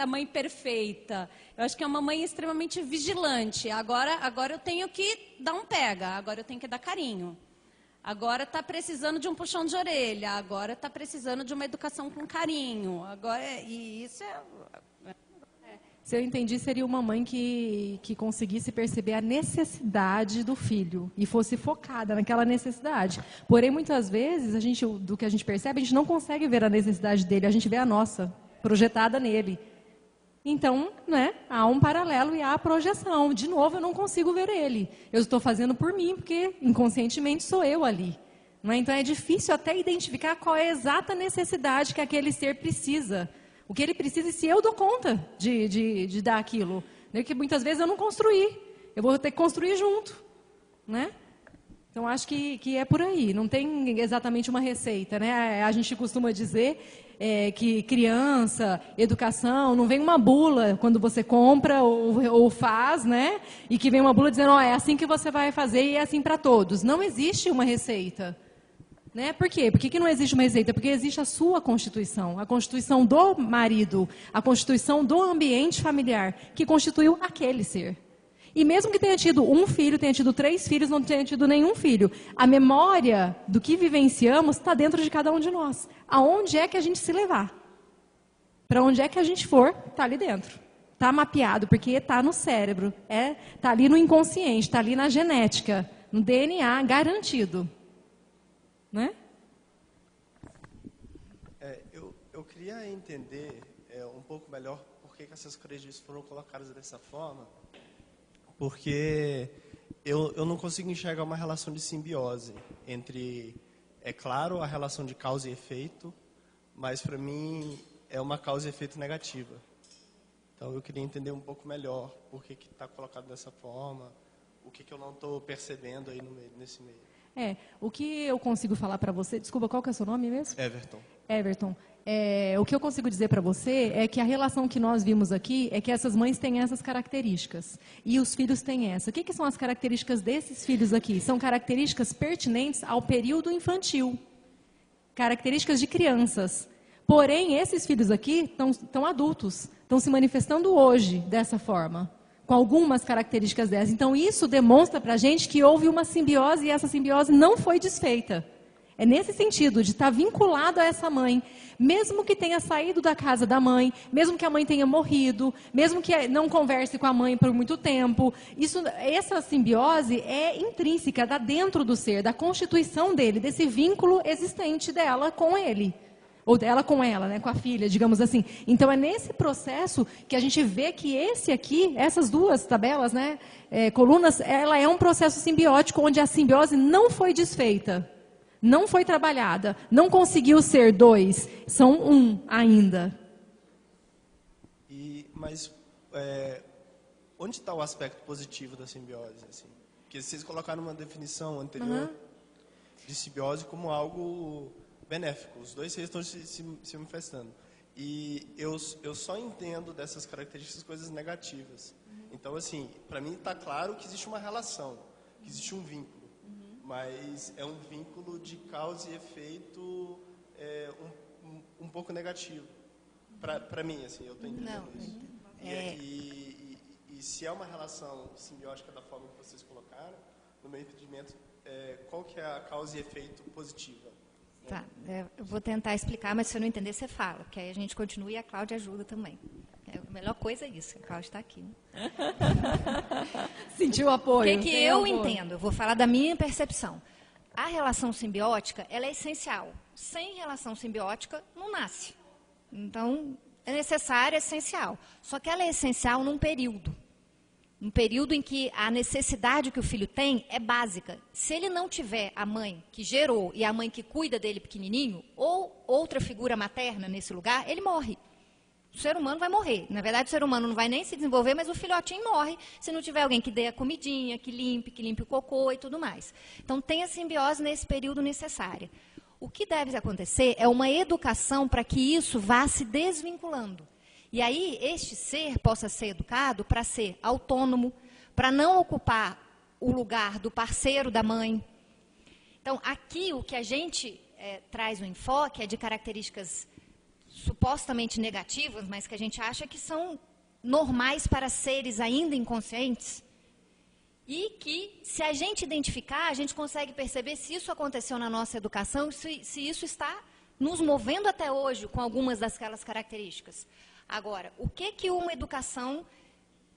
mãe perfeita, eu acho que é uma mãe extremamente vigilante. Agora eu tenho que dar um pega, agora eu tenho que dar carinho. Agora está precisando de um puxão de orelha, agora está precisando de uma educação com carinho. E isso é... Se eu entendi, seria uma mãe que conseguisse perceber a necessidade do filho e fosse focada naquela necessidade. Porém, muitas vezes, do que a gente percebe, a gente não consegue ver a necessidade dele, a gente vê a nossa, projetada nele. Então, né, há um paralelo e há a projeção. De novo, eu não consigo ver ele. Eu estou fazendo por mim, porque inconscientemente sou eu ali. Não é? Então, é difícil até identificar qual é a exata necessidade que aquele ser precisa. O que ele precisa e se eu dou conta de dar aquilo. Que muitas vezes eu não construí. Eu vou ter que construir junto. Né? Então, acho que é por aí. Não tem exatamente uma receita. Né? A gente costuma dizer que criança, educação, não vem uma bula quando você compra ou faz, né? E que vem uma bula dizendo, é assim que você vai fazer e é assim para todos. Não existe uma receita. Né? Por quê? Por que não existe uma receita? Porque existe a sua constituição, a constituição do marido, a constituição do ambiente familiar, que constituiu aquele ser. E mesmo que tenha tido um filho, tenha tido 3 filhos, não tenha tido nenhum filho, a memória do que vivenciamos está dentro de cada um de nós. Aonde é que a gente se levar? Para onde é que a gente for, está ali dentro. Está mapeado, porque está no cérebro, está ali no inconsciente, está ali na genética, no DNA, garantido. Né? Eu queria entender um pouco melhor por que essas crenças foram colocadas dessa forma, porque eu não consigo enxergar uma relação de simbiose entre, é claro, a relação de causa e efeito, mas para mim é uma causa e efeito negativa. Então eu queria entender um pouco melhor por que está colocado dessa forma, o que eu não estou percebendo aí nesse meio. O que eu consigo falar para você... Desculpa, qual que é o seu nome mesmo? Everton. O que eu consigo dizer para você é que a relação que nós vimos aqui é que essas mães têm essas características. E os filhos têm essa. O que são as características desses filhos aqui? São características pertinentes ao período infantil. Características de crianças. Porém, esses filhos aqui estão adultos. Estão se manifestando hoje dessa forma. Com algumas características dessas. Então, isso demonstra para a gente que houve uma simbiose e essa simbiose não foi desfeita. É nesse sentido, de estar vinculado a essa mãe, mesmo que tenha saído da casa da mãe, mesmo que a mãe tenha morrido, mesmo que não converse com a mãe por muito tempo, essa simbiose é intrínseca, da dentro do ser, da constituição dele, desse vínculo existente dela com ele. Ou dela com ela, né, com a filha, digamos assim. Então, é nesse processo que a gente vê que esse aqui, essas duas tabelas, né, colunas, ela é um processo simbiótico, onde a simbiose não foi desfeita, não foi trabalhada, não conseguiu ser 2, são 1 ainda. Mas onde está o aspecto positivo da simbiose? Assim? Porque vocês colocaram uma definição anterior de simbiose como algo... benéfico, os dois seres estão se manifestando. E eu só entendo dessas características coisas negativas. Então, assim, para mim está claro que existe uma relação, que existe um vínculo. Mas é um vínculo de causa e efeito um pouco negativo. Para mim, assim, eu estou entendendo isso. E se é uma relação simbiótica da forma que vocês colocaram, no meu entendimento, qual que é a causa e efeito positiva? Tá, eu vou tentar explicar, mas se eu não entender, você fala, porque aí a gente continua e a Cláudia ajuda também. A melhor coisa é isso, a Cláudia está aqui. Né? Sentiu o apoio. O que eu entendo? Eu vou falar da minha percepção. A relação simbiótica, ela é essencial. Sem relação simbiótica, não nasce. Então, é necessária, é essencial. Só que ela é essencial num período. Um período em que a necessidade que o filho tem é básica. Se ele não tiver a mãe que gerou e a mãe que cuida dele pequenininho, ou outra figura materna nesse lugar, ele morre. O ser humano vai morrer. Na verdade, o ser humano não vai nem se desenvolver, mas o filhotinho morre se não tiver alguém que dê a comidinha, que limpe o cocô e tudo mais. Então, tem a simbiose nesse período necessária. O que deve acontecer é uma educação para que isso vá se desvinculando. E aí, este ser possa ser educado para ser autônomo, para não ocupar o lugar do parceiro da mãe. Então, aqui, o que a gente traz o enfoque é de características supostamente negativas, mas que a gente acha que são normais para seres ainda inconscientes, e que, se a gente identificar, a gente consegue perceber se isso aconteceu na nossa educação, se isso está nos movendo até hoje com algumas daquelas características. Agora, o que uma educação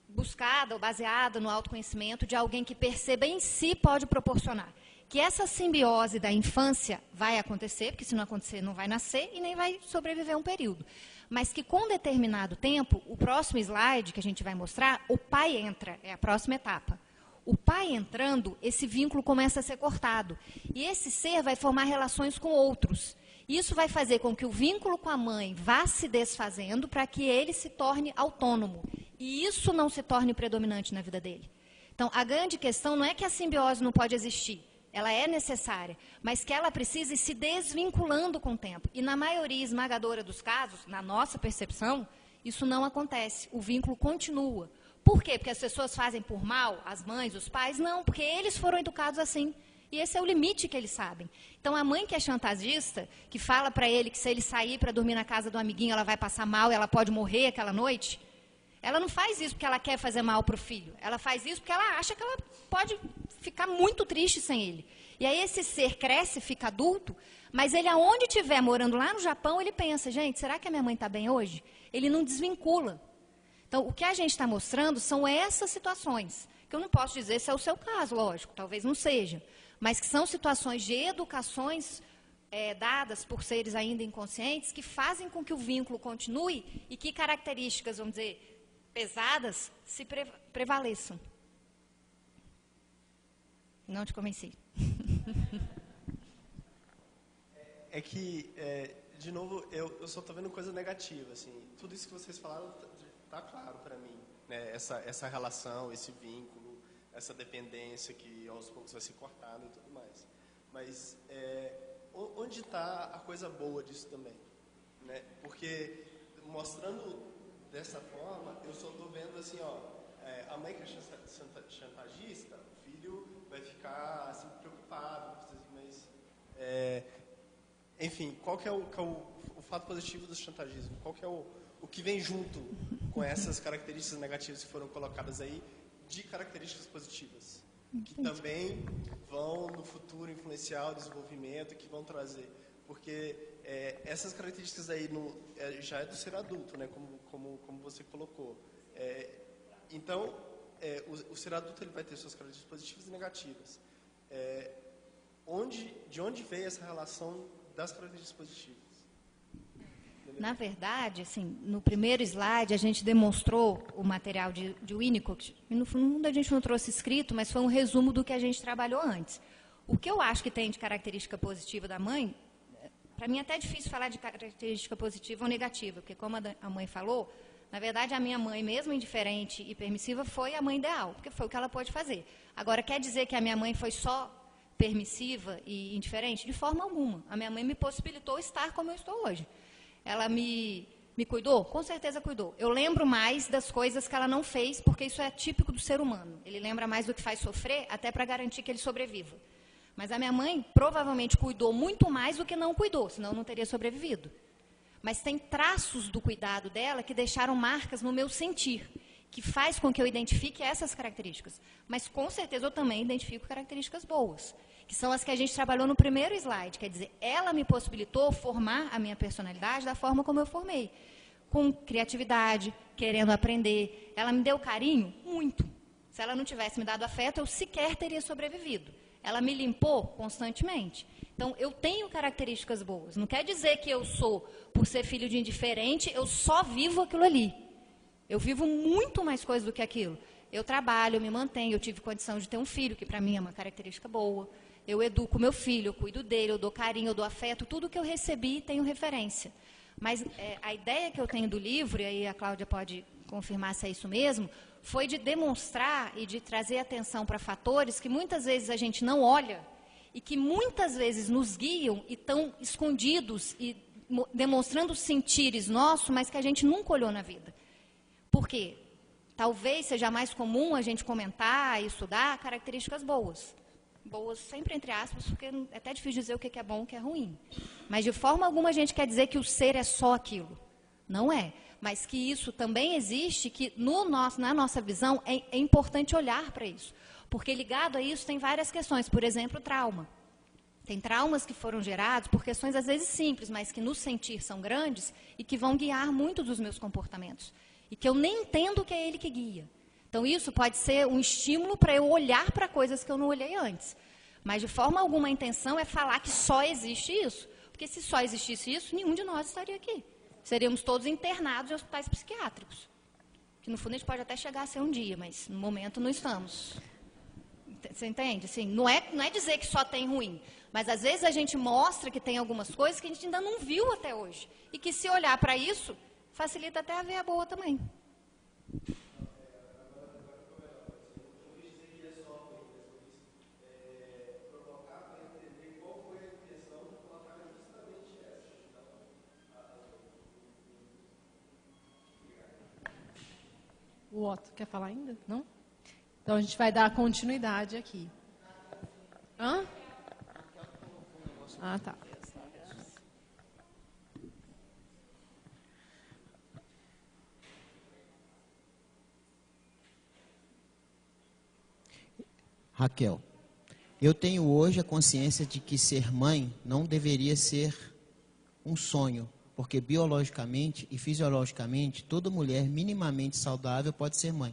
buscada ou baseada no autoconhecimento de alguém que perceba em si pode proporcionar? Que essa simbiose da infância vai acontecer, porque se não acontecer não vai nascer e nem vai sobreviver um período. Mas que com determinado tempo, o próximo slide que a gente vai mostrar, o pai entra, é a próxima etapa. O pai entrando, esse vínculo começa a ser cortado. E esse ser vai formar relações com outros. Isso vai fazer com que o vínculo com a mãe vá se desfazendo para que ele se torne autônomo. E isso não se torne predominante na vida dele. Então, a grande questão não é que a simbiose não pode existir. Ela é necessária, mas que ela precisa ir se desvinculando com o tempo. E na maioria esmagadora dos casos, na nossa percepção, isso não acontece. O vínculo continua. Por quê? Porque as pessoas fazem por mal, as mães, os pais? Não, porque eles foram educados assim. E esse é o limite que eles sabem. Então, a mãe que é chantagista, que fala para ele que se ele sair para dormir na casa do amiguinho, ela vai passar mal e ela pode morrer aquela noite, ela não faz isso porque ela quer fazer mal para o filho. Ela faz isso porque ela acha que ela pode ficar muito triste sem ele. E aí esse ser cresce, fica adulto, mas ele, aonde estiver, morando lá no Japão, ele pensa, gente, será que a minha mãe está bem hoje? Ele não desvincula. Então, o que a gente está mostrando são essas situações, que eu não posso dizer se é o seu caso, lógico, talvez não seja, mas que são situações de educações dadas por seres ainda inconscientes que fazem com que o vínculo continue e que características, vamos dizer, pesadas, se prevaleçam. Não te convenci. É que, de novo, eu só estou vendo coisa negativa. Assim, tudo isso que vocês falaram está claro para mim. Né? Essa relação, esse vínculo, essa dependência que aos poucos vai se cortando e tudo mais. Mas onde está a coisa boa disso também? Né? Porque, mostrando dessa forma, eu só estou vendo assim, a mãe que é chantagista, o filho vai ficar assim, preocupado, mas, enfim, qual que é o fato positivo do chantagismo? Qual que é o que vem junto com essas características negativas que foram colocadas aí, de características positivas, que também vão no futuro influenciar o desenvolvimento, que vão trazer, porque essas características aí já é do ser adulto, né, como você colocou. Então, o ser adulto ele vai ter suas características positivas e negativas. De onde veio essa relação das características positivas? Entendeu? Na verdade, assim, no primeiro slide, a gente demonstrou o material de Winnicott. E no fundo, a gente não trouxe escrito, mas foi um resumo do que a gente trabalhou antes. O que eu acho que tem de característica positiva da mãe, para mim é até difícil falar de característica positiva ou negativa, porque como a mãe falou, na verdade, a minha mãe, mesmo indiferente e permissiva, foi a mãe ideal, porque foi o que ela pôde fazer. Agora, quer dizer que a minha mãe foi só permissiva e indiferente? De forma alguma. A minha mãe me possibilitou estar como eu estou hoje. Ela me cuidou? Com certeza cuidou. Eu lembro mais das coisas que ela não fez, porque isso é típico do ser humano. Ele lembra mais do que faz sofrer, até para garantir que ele sobreviva. Mas a minha mãe provavelmente cuidou muito mais do que não cuidou, senão eu não teria sobrevivido. Mas tem traços do cuidado dela que deixaram marcas no meu sentir, que faz com que eu identifique essas características. Mas, com certeza, eu também identifico características boas, que são as que a gente trabalhou no primeiro slide. Quer dizer, ela me possibilitou formar a minha personalidade da forma como eu formei. Com criatividade, querendo aprender. Ela me deu carinho? Muito. Se ela não tivesse me dado afeto, eu sequer teria sobrevivido. Ela me limpou constantemente. Então, eu tenho características boas. Não quer dizer que eu sou, por ser filho de indiferente, eu só vivo aquilo ali. Eu vivo muito mais coisas do que aquilo. Eu trabalho, eu me mantenho, eu tive condição de ter um filho, que para mim é uma característica boa. Eu educo meu filho, eu cuido dele, eu dou carinho, eu dou afeto. Tudo que eu recebi, tenho referência. Mas a ideia que eu tenho do livro, e aí a Cláudia pode confirmar se é isso mesmo, foi de demonstrar e de trazer atenção para fatores que muitas vezes a gente não olha e que muitas vezes nos guiam e estão escondidos e demonstrando sentires nossos, mas que a gente nunca olhou na vida. Por quê? Talvez seja mais comum a gente comentar e estudar características boas. boas sempre entre aspas, porque é até difícil dizer o que é bom e o que é ruim. Mas de forma alguma a gente quer dizer que o ser é só aquilo. Não é. Mas que isso também existe, que na nossa visão é importante olhar para isso. Porque ligado a isso tem várias questões. Por exemplo, trauma. Tem traumas que foram gerados por questões às vezes simples, mas que no sentir são grandes e que vão guiar muito dos meus comportamentos. E que eu nem entendo que é ele que guia. Então, isso pode ser um estímulo para eu olhar para coisas que eu não olhei antes. Mas, de forma alguma, a intenção é falar que só existe isso. Porque se só existisse isso, nenhum de nós estaria aqui. Seríamos todos internados em hospitais psiquiátricos. Que, no fundo, a gente pode até chegar a ser um dia, mas, no momento, não estamos. Você entende? Assim, não é dizer que só tem ruim. Mas, às vezes, a gente mostra que tem algumas coisas que a gente ainda não viu até hoje. E que, se olhar para isso, facilita até a ver a boa também. O Otto quer falar ainda? Não? Então a gente vai dar continuidade aqui. Hã? Ah, tá. Raquel, eu tenho hoje a consciência de que ser mãe não deveria ser um sonho, porque biologicamente e fisiologicamente toda mulher minimamente saudável pode ser mãe.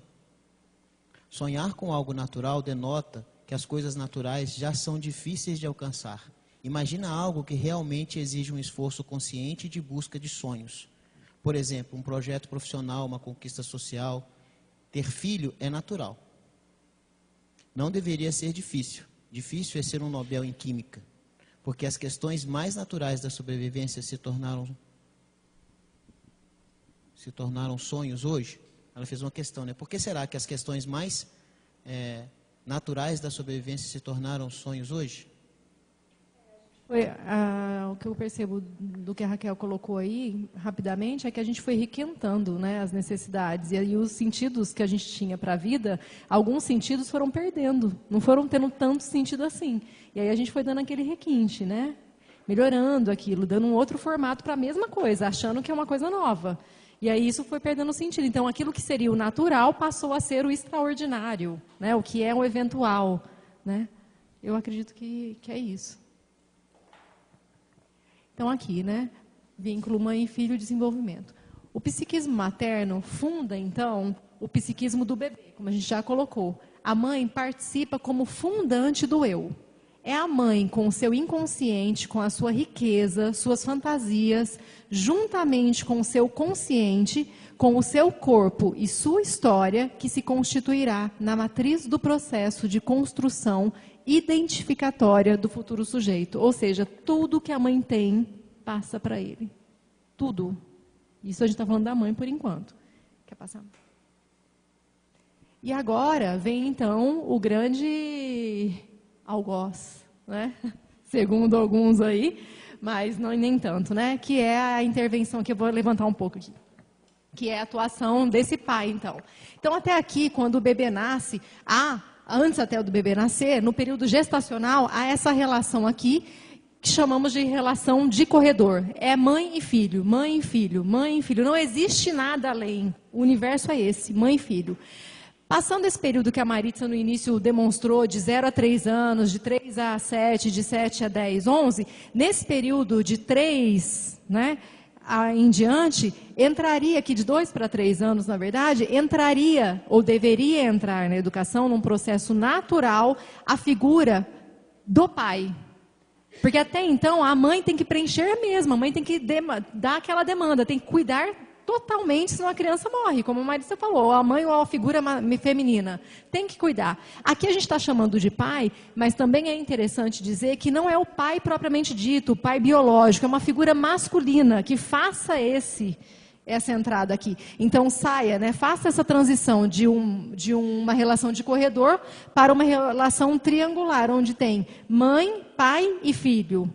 Sonhar com algo natural denota que as coisas naturais já são difíceis de alcançar. Imagina algo que realmente exige um esforço consciente de busca de sonhos. Por exemplo, um projeto profissional, uma conquista social. Ter filho é natural. Não deveria ser difícil. Difícil é ser um Nobel em Química, porque as questões mais naturais da sobrevivência se tornaram sonhos hoje. Ela fez uma questão, né? Por que será que as questões mais naturais da sobrevivência se tornaram sonhos hoje? O que eu percebo do que a Raquel colocou aí, rapidamente, é que a gente foi requentando, né, as necessidades. E aí os sentidos que a gente tinha para a vida, alguns sentidos foram perdendo, não foram tendo tanto sentido assim. E aí a gente foi dando aquele requinte, né? Melhorando aquilo, dando um outro formato para a mesma coisa, achando que é uma coisa nova. E aí isso foi perdendo sentido. Então, aquilo que seria o natural passou a ser o extraordinário, né? O que é o eventual, né? Eu acredito que é isso. Então, aqui, né? Vínculo mãe e filho, desenvolvimento. O psiquismo materno funda, então, o psiquismo do bebê, como a gente já colocou. A mãe participa como fundante do eu. É a mãe, com o seu inconsciente, com a sua riqueza, suas fantasias, juntamente com o seu consciente, com o seu corpo e sua história, que se constituirá na matriz do processo de construção identificatória do futuro sujeito. Ou seja, tudo que a mãe tem passa para ele. Tudo. Isso a gente está falando da mãe por enquanto. Quer passar? E agora vem, então, o grande algoz, né? Segundo alguns aí, mas não nem tanto, né? Que é a intervenção, que eu vou levantar um pouco aqui, que é a atuação desse pai, então. Então, até aqui, quando o bebê nasce, antes até do bebê nascer, no período gestacional, há essa relação aqui, que chamamos de relação de corredor. É mãe e filho, mãe e filho, mãe e filho. Não existe nada além. O universo é esse, mãe e filho. Passando esse período que a Maritza no início demonstrou, de 0 a 3 anos, de 3 a 7, de 7 a 10, 11, nesse período de 3, né, em diante, entraria aqui de 2 para 3 anos, na verdade, entraria, ou deveria entrar na educação, num processo natural, a figura do pai. Porque até então a mãe tem que preencher mesmo, a mãe tem que dar aquela demanda, tem que cuidar totalmente, senão a criança morre, como a Maritza falou, a mãe ou a figura feminina, tem que cuidar. Aqui a gente está chamando de pai, mas também é interessante dizer que não é o pai propriamente dito, o pai biológico, é uma figura masculina que faça essa entrada aqui. Então saia, né, faça essa transição de uma relação de corredor para uma relação triangular, onde tem mãe, pai e filho.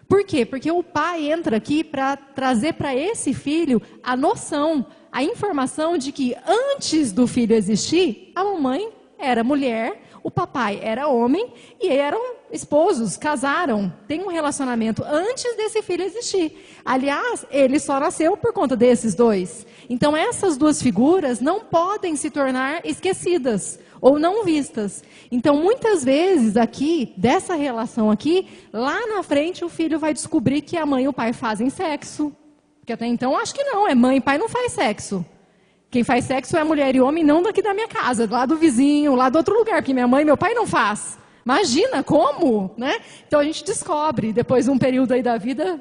Por quê? Porque o pai entra aqui para trazer para esse filho a noção, a informação de que antes do filho existir, a mamãe era mulher, O papai era homem e eram esposos, casaram, tem um relacionamento antes desse filho existir. Aliás, ele só nasceu por conta desses dois. Então, essas duas figuras não podem se tornar esquecidas ou não vistas. Então, muitas vezes aqui, dessa relação aqui, lá na frente o filho vai descobrir que a mãe e o pai fazem sexo. Porque até então, acho que não, mãe e pai não faz sexo. Quem faz sexo é mulher e homem, não daqui da minha casa, lá do vizinho, lá do outro lugar, porque minha mãe e meu pai não faz. Imagina, como? Né? Então a gente descobre, depois de um período aí da vida,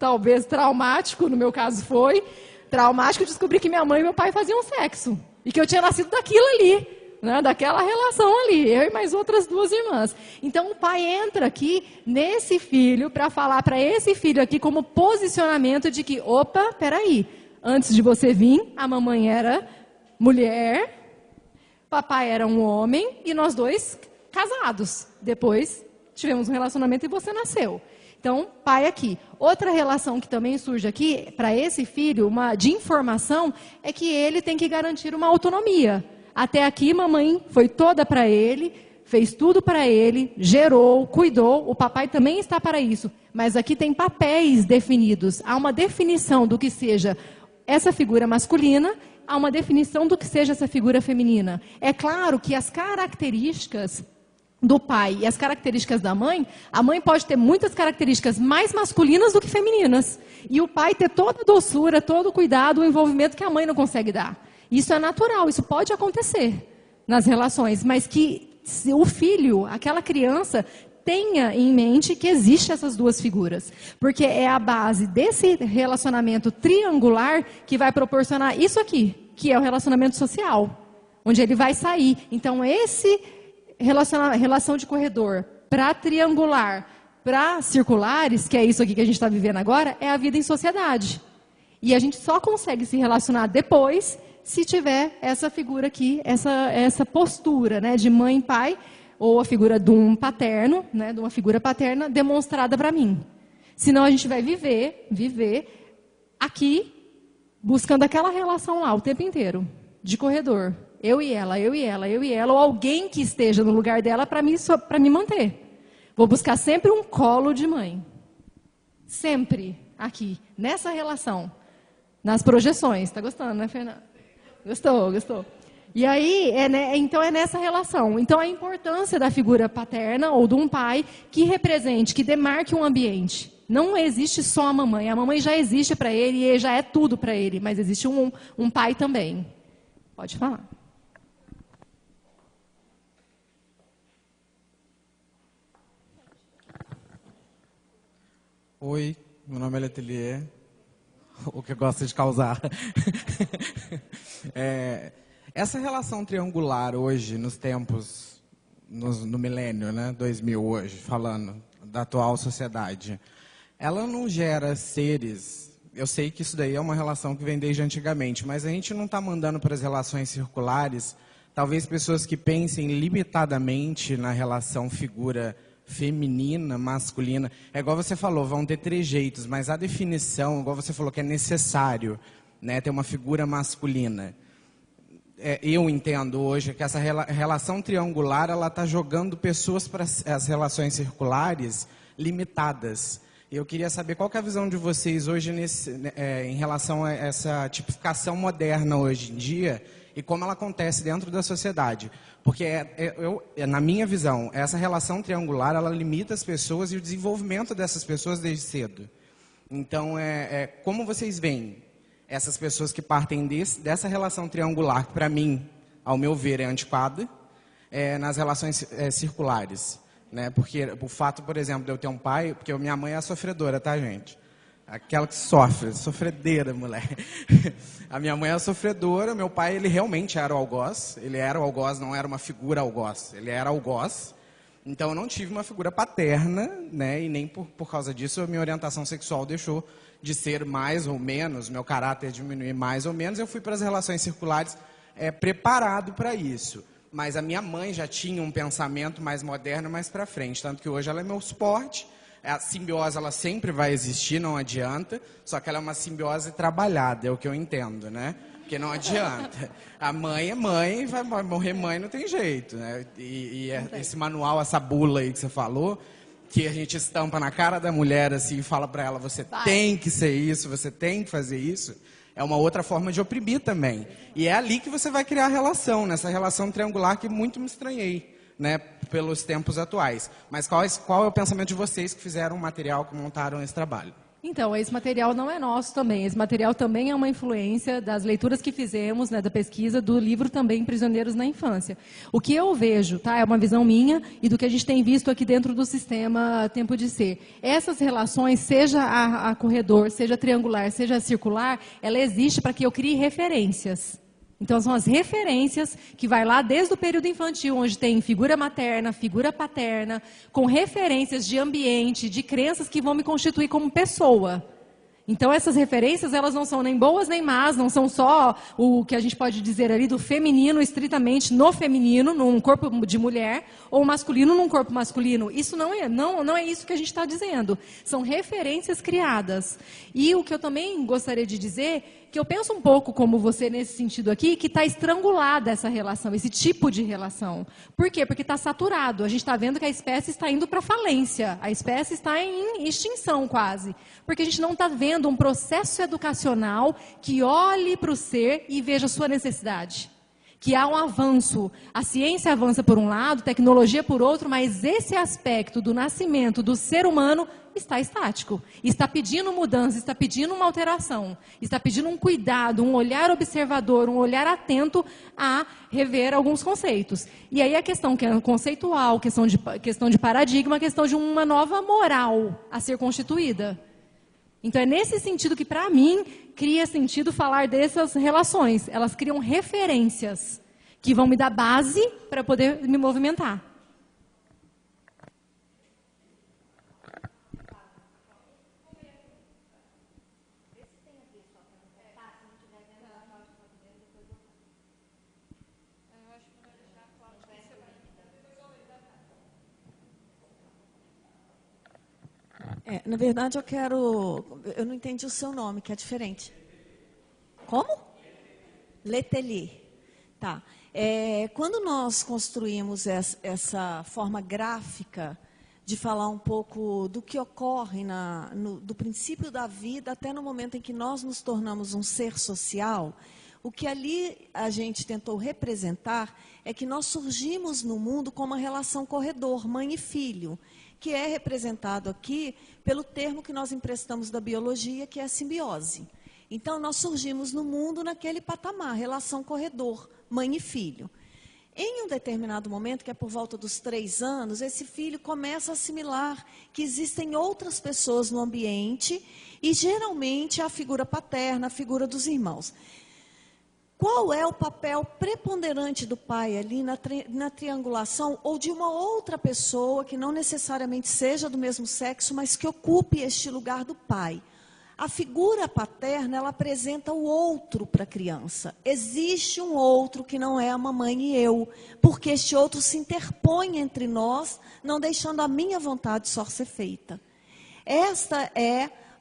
talvez traumático, no meu caso foi, traumático, descobri que minha mãe e meu pai faziam sexo. E que eu tinha nascido daquilo ali, né? Daquela relação ali, eu e mais outras duas irmãs. Então o pai entra aqui nesse filho para falar para esse filho aqui como posicionamento de que, opa, peraí, antes de você vir, a mamãe era mulher, papai era um homem e nós dois casados. Depois tivemos um relacionamento e você nasceu. Então, pai aqui. Outra relação que também surge aqui, para esse filho, de informação, é que ele tem que garantir uma autonomia. Até aqui, mamãe foi toda para ele, fez tudo para ele, gerou, cuidou, o papai também está para isso. Mas aqui tem papéis definidos. Há uma definição do que seja essa figura masculina, há uma definição do que seja essa figura feminina. É claro que as características do pai e as características da mãe, a mãe pode ter muitas características mais masculinas do que femininas. E o pai ter toda a doçura, todo o cuidado, o envolvimento que a mãe não consegue dar. Isso é natural, isso pode acontecer nas relações, mas que o filho, aquela criança, tenha em mente que existem essas duas figuras. Porque é a base desse relacionamento triangular que vai proporcionar isso aqui, que é o relacionamento social, onde ele vai sair. Então, esse relação de corredor para triangular, para circulares, que é isso aqui que a gente está vivendo agora, é a vida em sociedade. E a gente só consegue se relacionar depois se tiver essa figura aqui, essa postura, né, de mãe e pai, ou a figura de um paterno, né, de uma figura paterna demonstrada para mim. Senão a gente vai viver aqui, buscando aquela relação lá o tempo inteiro, de corredor. Eu e ela, ou alguém que esteja no lugar dela para me manter. Vou buscar sempre um colo de mãe. Sempre aqui, nessa relação. Nas projeções. Está gostando, né, Fernanda? Gostou. E aí, então é nessa relação. Então, a importância da figura paterna ou de um pai que represente, que demarque um ambiente. Não existe só a mamãe já existe para ele e já é tudo para ele, mas existe um pai também. Pode falar. Oi, meu nome é Letelier, o que gosta de causar. Essa relação triangular hoje, nos tempos, no milênio, né, 2000 hoje, falando da atual sociedade, ela não gera seres... Eu sei que isso daí é uma relação que vem desde antigamente, mas a gente não está mandando para as relações circulares, talvez pessoas que pensem limitadamente na relação figura feminina, masculina. É igual você falou, vão ter trejeitos, mas a definição, igual você falou, que é necessário, né, ter uma figura masculina. Eu entendo hoje que essa relação triangular, ela está jogando pessoas para as relações circulares limitadas. Eu queria saber qual que é a visão de vocês hoje em relação a essa tipificação moderna hoje em dia e como ela acontece dentro da sociedade. Porque, na minha visão, essa relação triangular, ela limita as pessoas e o desenvolvimento dessas pessoas desde cedo. Então, como vocês veem essas pessoas que partem dessa relação triangular, que para mim, ao meu ver, é antiquada, nas relações circulares? Né? Porque o fato, por exemplo, de eu ter um pai, porque minha mãe é a sofredora, tá, gente? Aquela que sofre, sofredeira, mulher. A minha mãe é a sofredora, meu pai, ele realmente era o algoz. Ele era o algoz, não era uma figura algoz, ele era algoz. Então eu não tive uma figura paterna, né? E nem por causa disso a minha orientação sexual deixou de ser mais ou menos, meu caráter diminuir mais ou menos. Eu fui para as relações circulares preparado para isso. Mas a minha mãe já tinha um pensamento mais moderno, mais para frente. Tanto que hoje ela é meu suporte. A simbiose, ela sempre vai existir, não adianta. Só que ela é uma simbiose trabalhada, é o que eu entendo, né? Porque não adianta. A mãe é mãe, vai morrer mãe, não tem jeito, né? Esse manual, essa bula aí que você falou, que a gente estampa na cara da mulher assim e fala para ela, você tem que ser isso, você tem que fazer isso, é uma outra forma de oprimir também. E é ali que você vai criar a relação, nessa relação triangular que muito me estranhei, né, pelos tempos atuais. Mas qual é o pensamento de vocês que fizeram o material, que montaram esse trabalho? Então, esse material não é nosso também. Esse material também é uma influência das leituras que fizemos, né, da pesquisa, do livro também Prisioneiros na Infância. O que eu vejo, tá, é uma visão minha e do que a gente tem visto aqui dentro do sistema Tempo de Ser. Essas relações, seja a corredor, seja triangular, seja circular, ela existe para que eu crie referências. Então, são as referências que vai lá desde o período infantil, onde tem figura materna, figura paterna, com referências de ambiente, de crenças que vão me constituir como pessoa. Então, essas referências, elas não são nem boas nem más, não são só o que a gente pode dizer ali do feminino, estritamente no feminino, num corpo de mulher, ou masculino num corpo masculino. Isso não é isso que a gente está dizendo. São referências criadas. E o que eu também gostaria de dizer, que eu penso um pouco como você nesse sentido aqui, que está estrangulada essa relação, esse tipo de relação. Por quê? Porque está saturado. A gente está vendo que a espécie está indo para falência. A espécie está em extinção quase. Porque a gente não está vendo um processo educacional que olhe para o ser e veja a sua necessidade. Que há um avanço. A ciência avança por um lado, tecnologia por outro, mas esse aspecto do nascimento do ser humano está estático. Está pedindo mudança, está pedindo uma alteração. Está pedindo um cuidado, um olhar observador, um olhar atento a rever alguns conceitos. E aí a questão que é conceitual, questão de paradigma, questão de uma nova moral a ser constituída. Então, é nesse sentido que, para mim, cria sentido falar dessas relações. Elas criam referências que vão me dar base para poder me movimentar. Na verdade, eu não entendi o seu nome, que é diferente. Como? Letelier. Tá. Quando nós construímos essa forma gráfica de falar um pouco do que ocorre do princípio da vida até no momento em que nós nos tornamos um ser social, o que ali a gente tentou representar é que nós surgimos no mundo como uma relação corredor, mãe e filho, que é representado aqui pelo termo que nós emprestamos da biologia, que é a simbiose. Então, nós surgimos no mundo naquele patamar, relação corredor, mãe e filho. Em um determinado momento, que é por volta dos 3 anos, esse filho começa a assimilar que existem outras pessoas no ambiente e, geralmente, a figura paterna, a figura dos irmãos. Qual é o papel preponderante do pai ali na triangulação ou de uma outra pessoa que não necessariamente seja do mesmo sexo, mas que ocupe este lugar do pai? A figura paterna, ela apresenta o outro para a criança. Existe um outro que não é a mamãe e eu, porque este outro se interpõe entre nós, não deixando a minha vontade só ser feita.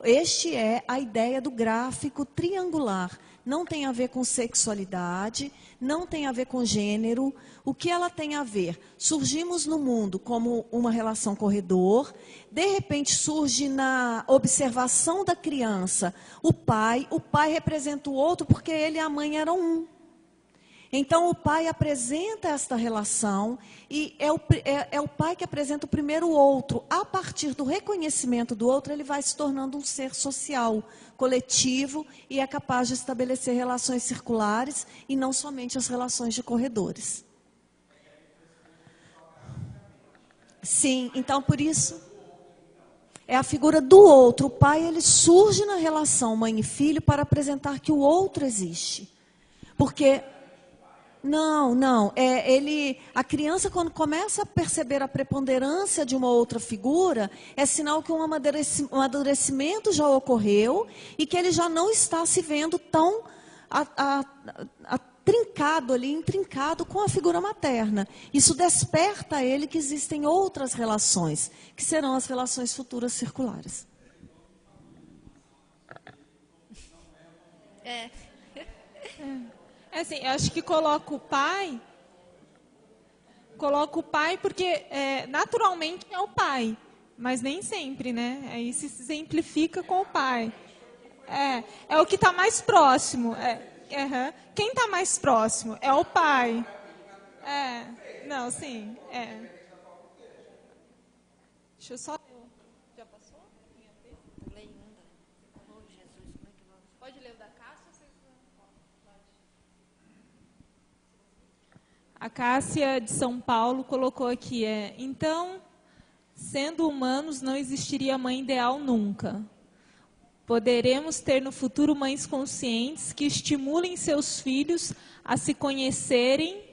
Este é a ideia do gráfico triangular. Não tem a ver com sexualidade, não tem a ver com gênero. O que ela tem a ver? Surgimos no mundo como uma relação corredor, de repente surge na observação da criança o pai representa o outro porque ele e a mãe eram um. Então, o pai apresenta esta relação e é o pai que apresenta o primeiro outro. A partir do reconhecimento do outro, ele vai se tornando um ser social, coletivo e é capaz de estabelecer relações circulares e não somente as relações de corredores. Sim, então por isso é a figura do outro. O pai, ele surge na relação mãe e filho para apresentar que o outro existe. Porque Não. A criança, quando começa a perceber a preponderância de uma outra figura, é sinal que um amadurecimento já ocorreu e que ele já não está se vendo tão intrincado com a figura materna. Isso desperta a ele que existem outras relações, que serão as relações futuras circulares. É assim, eu acho que coloco o pai porque naturalmente é o pai, mas nem sempre, né? Aí se exemplifica com o pai. É o que está mais próximo. Quem está mais próximo é o pai. Não, sim. Deixa eu só... Já passou? Pode ler o da Cássia? A Cássia de São Paulo colocou aqui, então, sendo humanos, não existiria mãe ideal nunca. Poderemos ter no futuro mães conscientes que estimulem seus filhos a se conhecerem,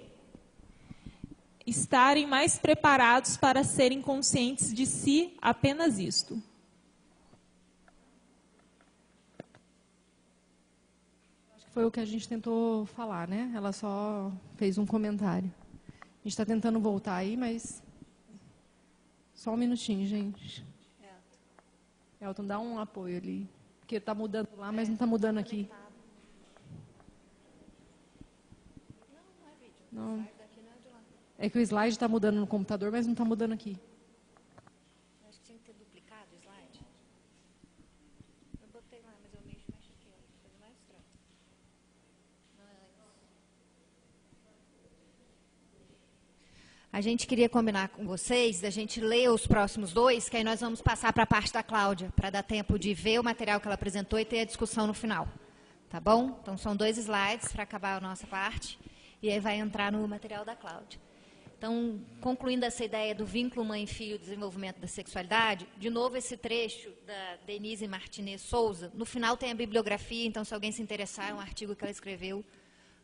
estarem mais preparados para serem conscientes de si, apenas isto. Acho que foi o que a gente tentou falar, né? Ela só fez um comentário. A gente está tentando voltar aí, mas... Só um minutinho, gente. Elton, dá um apoio ali. Porque está mudando lá, mas não está mudando aqui. Não. É que o slide está mudando no computador, mas não está mudando aqui. Acho que tinha que ter duplicado o slide. Eu botei lá, mas eu mexo aqui. Coisa mais estranha. A gente queria combinar com vocês, da gente ler os próximos dois, que aí nós vamos passar para a parte da Cláudia, para dar tempo de ver o material que ela apresentou e ter a discussão no final. Tá bom? Então, são 2 slides para acabar a nossa parte, e aí vai entrar no material da Cláudia. Então, concluindo essa ideia do vínculo mãe-filho, desenvolvimento da sexualidade, de novo esse trecho da Denise Martinez Souza, no final tem a bibliografia, então se alguém se interessar, é um artigo que ela escreveu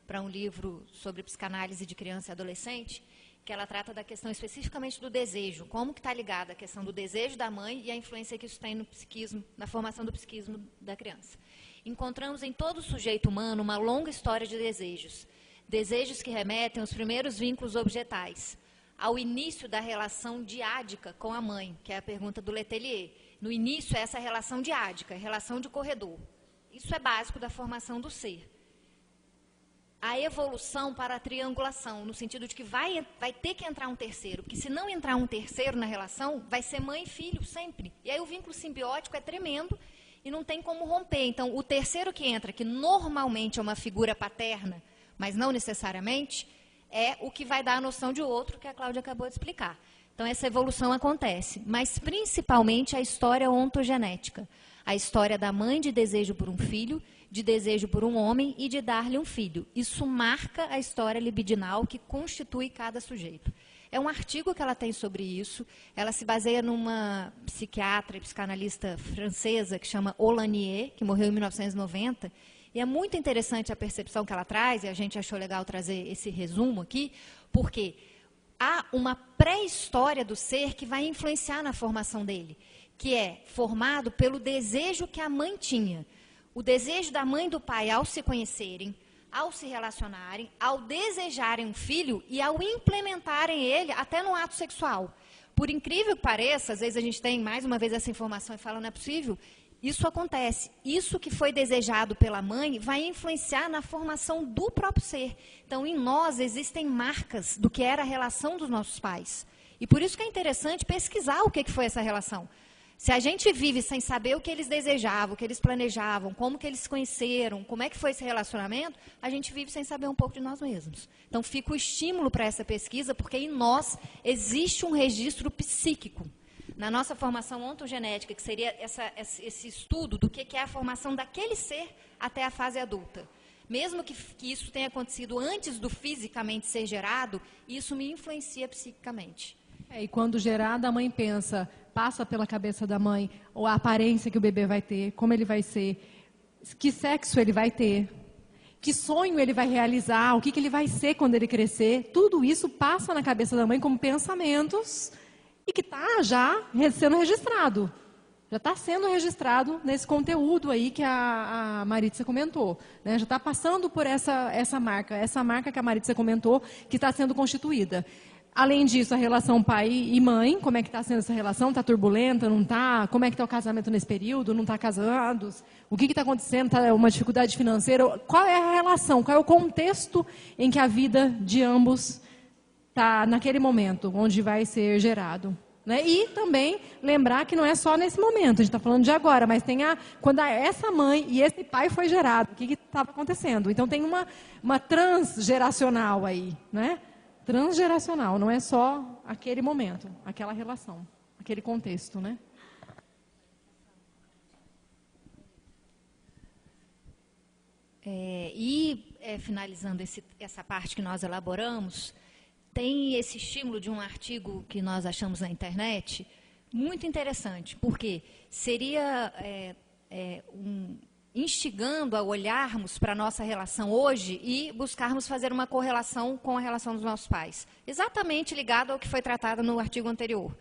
para um livro sobre psicanálise de criança e adolescente, que ela trata da questão especificamente do desejo, como que está ligada a questão do desejo da mãe e a influência que isso tem no psiquismo, na formação do psiquismo da criança. Encontramos em todo sujeito humano uma longa história de desejos, desejos que remetem aos primeiros vínculos objetais, ao início da relação diádica com a mãe, que é a pergunta do Letelier. No início é essa relação diádica, relação de corredor. Isso é básico da formação do ser. A evolução para a triangulação, no sentido de que vai ter que entrar um terceiro, porque se não entrar um terceiro na relação, vai ser mãe e filho sempre. E aí o vínculo simbiótico é tremendo e não tem como romper. Então, o terceiro que entra, que normalmente é uma figura paterna, mas não necessariamente, é o que vai dar a noção de outro, que a Cláudia acabou de explicar. Então, essa evolução acontece, mas principalmente a história ontogenética, a história da mãe de desejo por um filho, de desejo por um homem e de dar-lhe um filho. Isso marca a história libidinal que constitui cada sujeito. É um artigo que ela tem sobre isso, ela se baseia numa psiquiatra e psicanalista francesa que chama Olanier, que morreu em 1990, e é muito interessante a percepção que ela traz, e a gente achou legal trazer esse resumo aqui, porque há uma pré-história do ser que vai influenciar na formação dele, que é formado pelo desejo que a mãe tinha. O desejo da mãe e do pai ao se conhecerem, ao se relacionarem, ao desejarem um filho e ao implementarem ele até no ato sexual. Por incrível que pareça, às vezes a gente tem mais uma vez essa informação e fala, não é possível. Isso acontece. Isso que foi desejado pela mãe vai influenciar na formação do próprio ser. Então, em nós existem marcas do que era a relação dos nossos pais. E por isso que é interessante pesquisar o que foi essa relação. Se a gente vive sem saber o que eles desejavam, o que eles planejavam, como que eles se conheceram, como é que foi esse relacionamento, a gente vive sem saber um pouco de nós mesmos. Então, fica o estímulo para essa pesquisa, porque em nós existe um registro psíquico. Na nossa formação ontogenética, que seria esse estudo do que é a formação daquele ser até a fase adulta. Mesmo que isso tenha acontecido antes do fisicamente ser gerado, isso me influencia psiquicamente. E quando gerada, a mãe pensa, passa pela cabeça da mãe, ou a aparência que o bebê vai ter, como ele vai ser, que sexo ele vai ter, que sonho ele vai realizar, o que ele vai ser quando ele crescer. Tudo isso passa na cabeça da mãe como pensamentos e que está já sendo registrado. Já está sendo registrado nesse conteúdo aí que a Maritza comentou. Né? Já está passando por essa marca que a Maritza comentou, que está sendo constituída. Além disso, a relação pai e mãe, como é que está sendo essa relação? Está turbulenta, não está? Como é que está o casamento nesse período? Não está casados? O que está acontecendo? Está uma dificuldade financeira? Qual é a relação? Qual é o contexto em que a vida de ambos está naquele momento, onde vai ser gerado? Né? E também lembrar que não é só nesse momento, a gente está falando de agora, mas tem quando essa mãe e esse pai foi gerado, o que estava acontecendo? Então tem uma transgeracional aí, né? Transgeracional, não é só aquele momento, aquela relação, aquele contexto, né? Finalizando essa parte que nós elaboramos, tem esse estímulo de um artigo que nós achamos na internet muito interessante, porque seria instigando a olharmos para a nossa relação hoje e buscarmos fazer uma correlação com a relação dos nossos pais. Exatamente ligado ao que foi tratado no artigo anterior,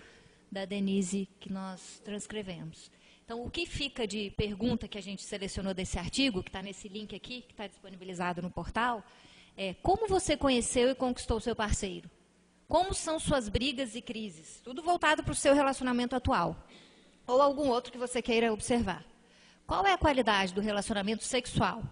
da Denise, que nós transcrevemos. Então, o que fica de pergunta que a gente selecionou desse artigo, que está nesse link aqui, que está disponibilizado no portal, é: como você conheceu e conquistou o seu parceiro? Como são suas brigas e crises? Tudo voltado para o seu relacionamento atual. Ou algum outro que você queira observar. Qual é a qualidade do relacionamento sexual?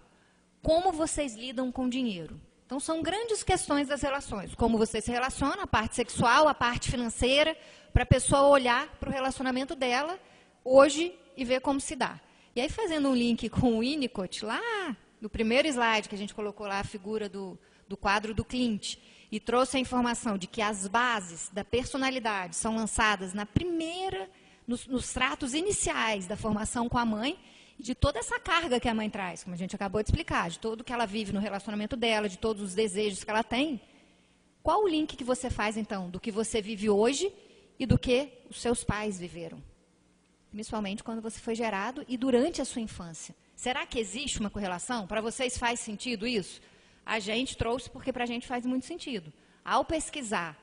Como vocês lidam com dinheiro? Então, são grandes questões das relações. Como você se relaciona, a parte sexual, a parte financeira, para a pessoa olhar para o relacionamento dela hoje e ver como se dá. E aí, fazendo um link com o Winnicott, lá no primeiro slide, que a gente colocou lá a figura do quadro do Clint, e trouxe a informação de que as bases da personalidade são lançadas nos tratos iniciais da formação com a mãe, e de toda essa carga que a mãe traz, como a gente acabou de explicar, de tudo que ela vive no relacionamento dela, de todos os desejos que ela tem. Qual o link que você faz, então, do que você vive hoje e do que os seus pais viveram? Principalmente quando você foi gerado e durante a sua infância. Será que existe uma correlação? Para vocês faz sentido isso? A gente trouxe porque para a gente faz muito sentido. Ao pesquisar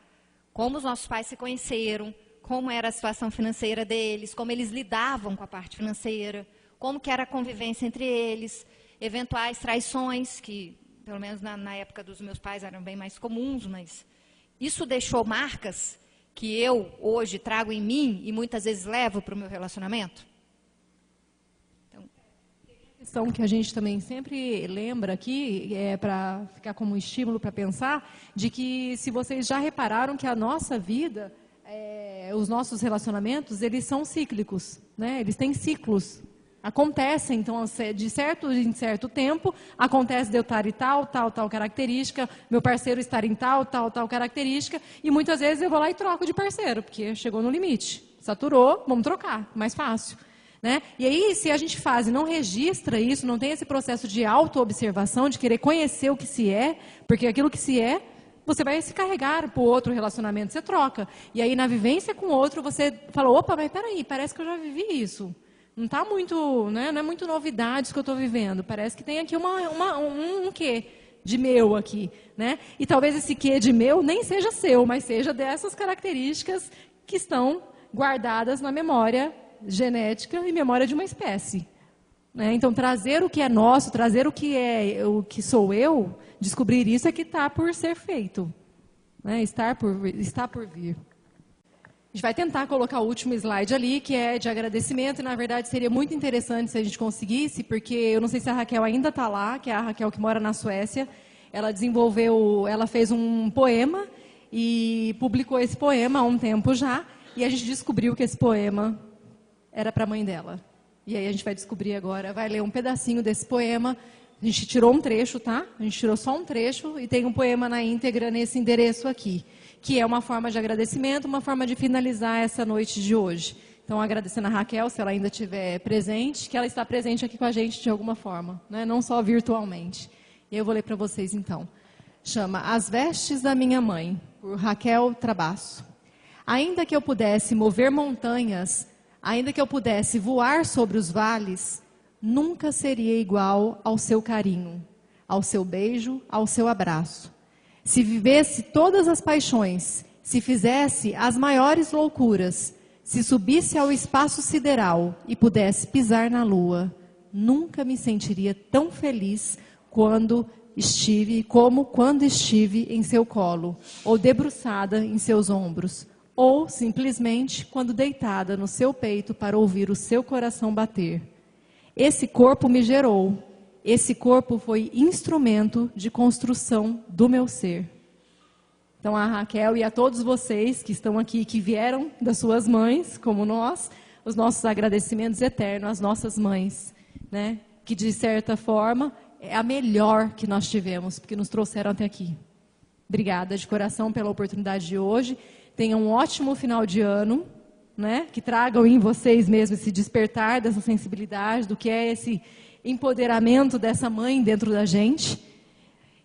como os nossos pais se conheceram, como era a situação financeira deles, como eles lidavam com a parte financeira, como que era a convivência entre eles, eventuais traições, que pelo menos na época dos meus pais eram bem mais comuns, mas isso deixou marcas que eu hoje trago em mim e muitas vezes levo para o meu relacionamento? Então, questão que a gente também sempre lembra aqui, para ficar como estímulo para pensar, de que se vocês já repararam que a nossa vida, os nossos relacionamentos, eles são cíclicos, né? Eles têm ciclos. Acontecem, então, de certo em certo tempo, acontece de eu estar em tal característica, meu parceiro estar em tal característica, e muitas vezes eu vou lá e troco de parceiro, porque chegou no limite. Saturou, vamos trocar, mais fácil. Né? E aí, se a gente faz e não registra isso, não tem esse processo de auto-observação, de querer conhecer o que se é, porque aquilo que se é, você vai se carregar para o outro relacionamento, você troca. E aí, na vivência com o outro, você fala, opa, mas peraí, parece que eu já vivi isso. Não está muito, né, não é muito novidades que eu estou vivendo. Parece que tem aqui um quê de meu aqui. Né? E talvez esse quê de meu nem seja seu, mas seja dessas características que estão guardadas na memória genética e memória de uma espécie. Né? Então, trazer o que é nosso, trazer o que sou eu, descobrir isso é que está por ser feito. Né? Está por vir. A gente vai tentar colocar o último slide ali, que é de agradecimento, e na verdade seria muito interessante se a gente conseguisse, porque eu não sei se a Raquel ainda está lá, que é a Raquel que mora na Suécia. Ela fez um poema e publicou esse poema há um tempo já, e a gente descobriu que esse poema era para a mãe dela. E aí a gente vai descobrir agora, vai ler um pedacinho desse poema. A gente tirou um trecho, tá? A gente tirou só um trecho e tem um poema na íntegra nesse endereço aqui, que é uma forma de agradecimento, uma forma de finalizar essa noite de hoje. Então, agradecendo a Raquel, se ela ainda estiver presente, que ela está presente aqui com a gente de alguma forma, né? Não só virtualmente. E eu vou ler para vocês, então. Chama As Vestes da Minha Mãe, por Raquel Trabasso. Ainda que eu pudesse mover montanhas, ainda que eu pudesse voar sobre os vales, nunca seria igual ao seu carinho, ao seu beijo, ao seu abraço. Se vivesse todas as paixões, se fizesse as maiores loucuras, se subisse ao espaço sideral e pudesse pisar na lua, nunca me sentiria tão feliz quando estive e como quando estive em seu colo, ou debruçada em seus ombros, ou simplesmente quando deitada no seu peito para ouvir o seu coração bater. Esse corpo me gerou, esse corpo foi instrumento de construção do meu ser. Então, a Raquel e a todos vocês que estão aqui, que vieram das suas mães, como nós, os nossos agradecimentos eternos às nossas mães, né? Que, de certa forma, é a melhor que nós tivemos, porque nos trouxeram até aqui. Obrigada de coração pela oportunidade de hoje. Tenham um ótimo final de ano, né? Que tragam em vocês mesmos esse despertar dessa sensibilidade, do que é esse empoderamento dessa mãe dentro da gente.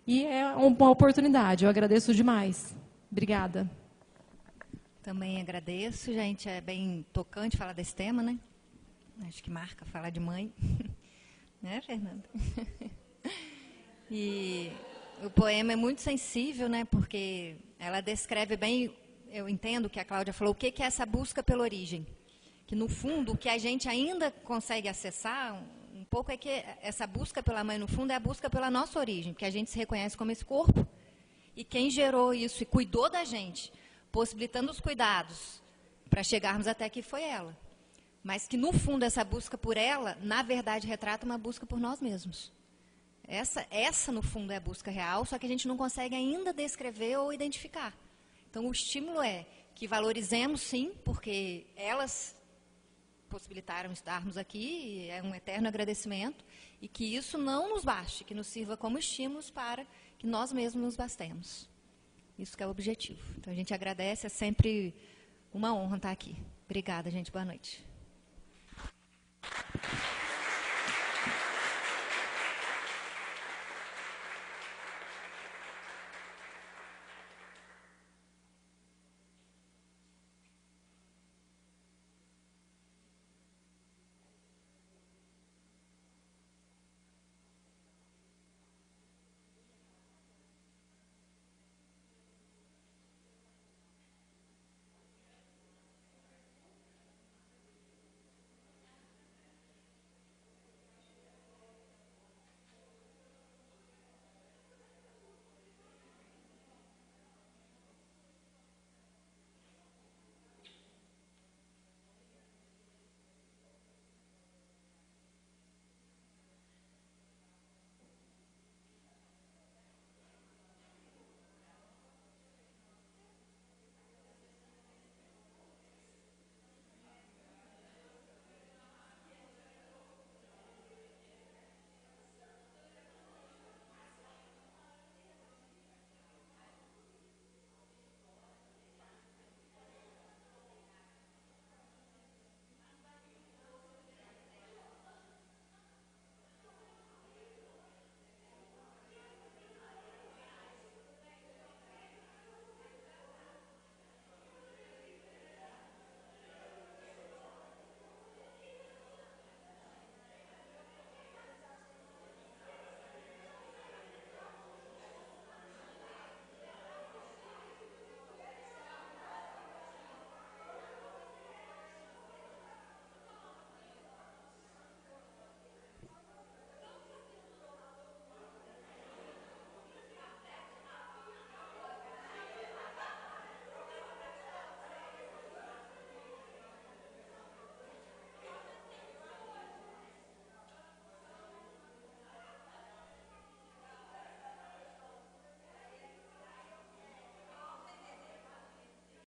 E é uma oportunidade, eu agradeço demais. Obrigada. Também agradeço, gente, é bem tocante falar desse tema, né? Acho que marca falar de mãe. Né, Fernanda? E o poema é muito sensível, né? Porque ela descreve bem, eu entendo que a Cláudia falou, o que é essa busca pela origem. Que, no fundo, o que a gente ainda consegue acessar um pouco é que essa busca pela mãe, no fundo, é a busca pela nossa origem, porque a gente se reconhece como esse corpo. E quem gerou isso e cuidou da gente, possibilitando os cuidados para chegarmos até aqui, foi ela. Mas que, no fundo, essa busca por ela, na verdade, retrata uma busca por nós mesmos. Essa, no fundo, é a busca real, só que a gente não consegue ainda descrever ou identificar. Então, o estímulo é que valorizemos, sim, porque elas possibilitaram estarmos aqui, é um eterno agradecimento, e que isso não nos baste, que nos sirva como estímulos para que nós mesmos nos bastemos. Isso que é o objetivo. Então, a gente agradece, é sempre uma honra estar aqui. Obrigada, gente. Boa noite.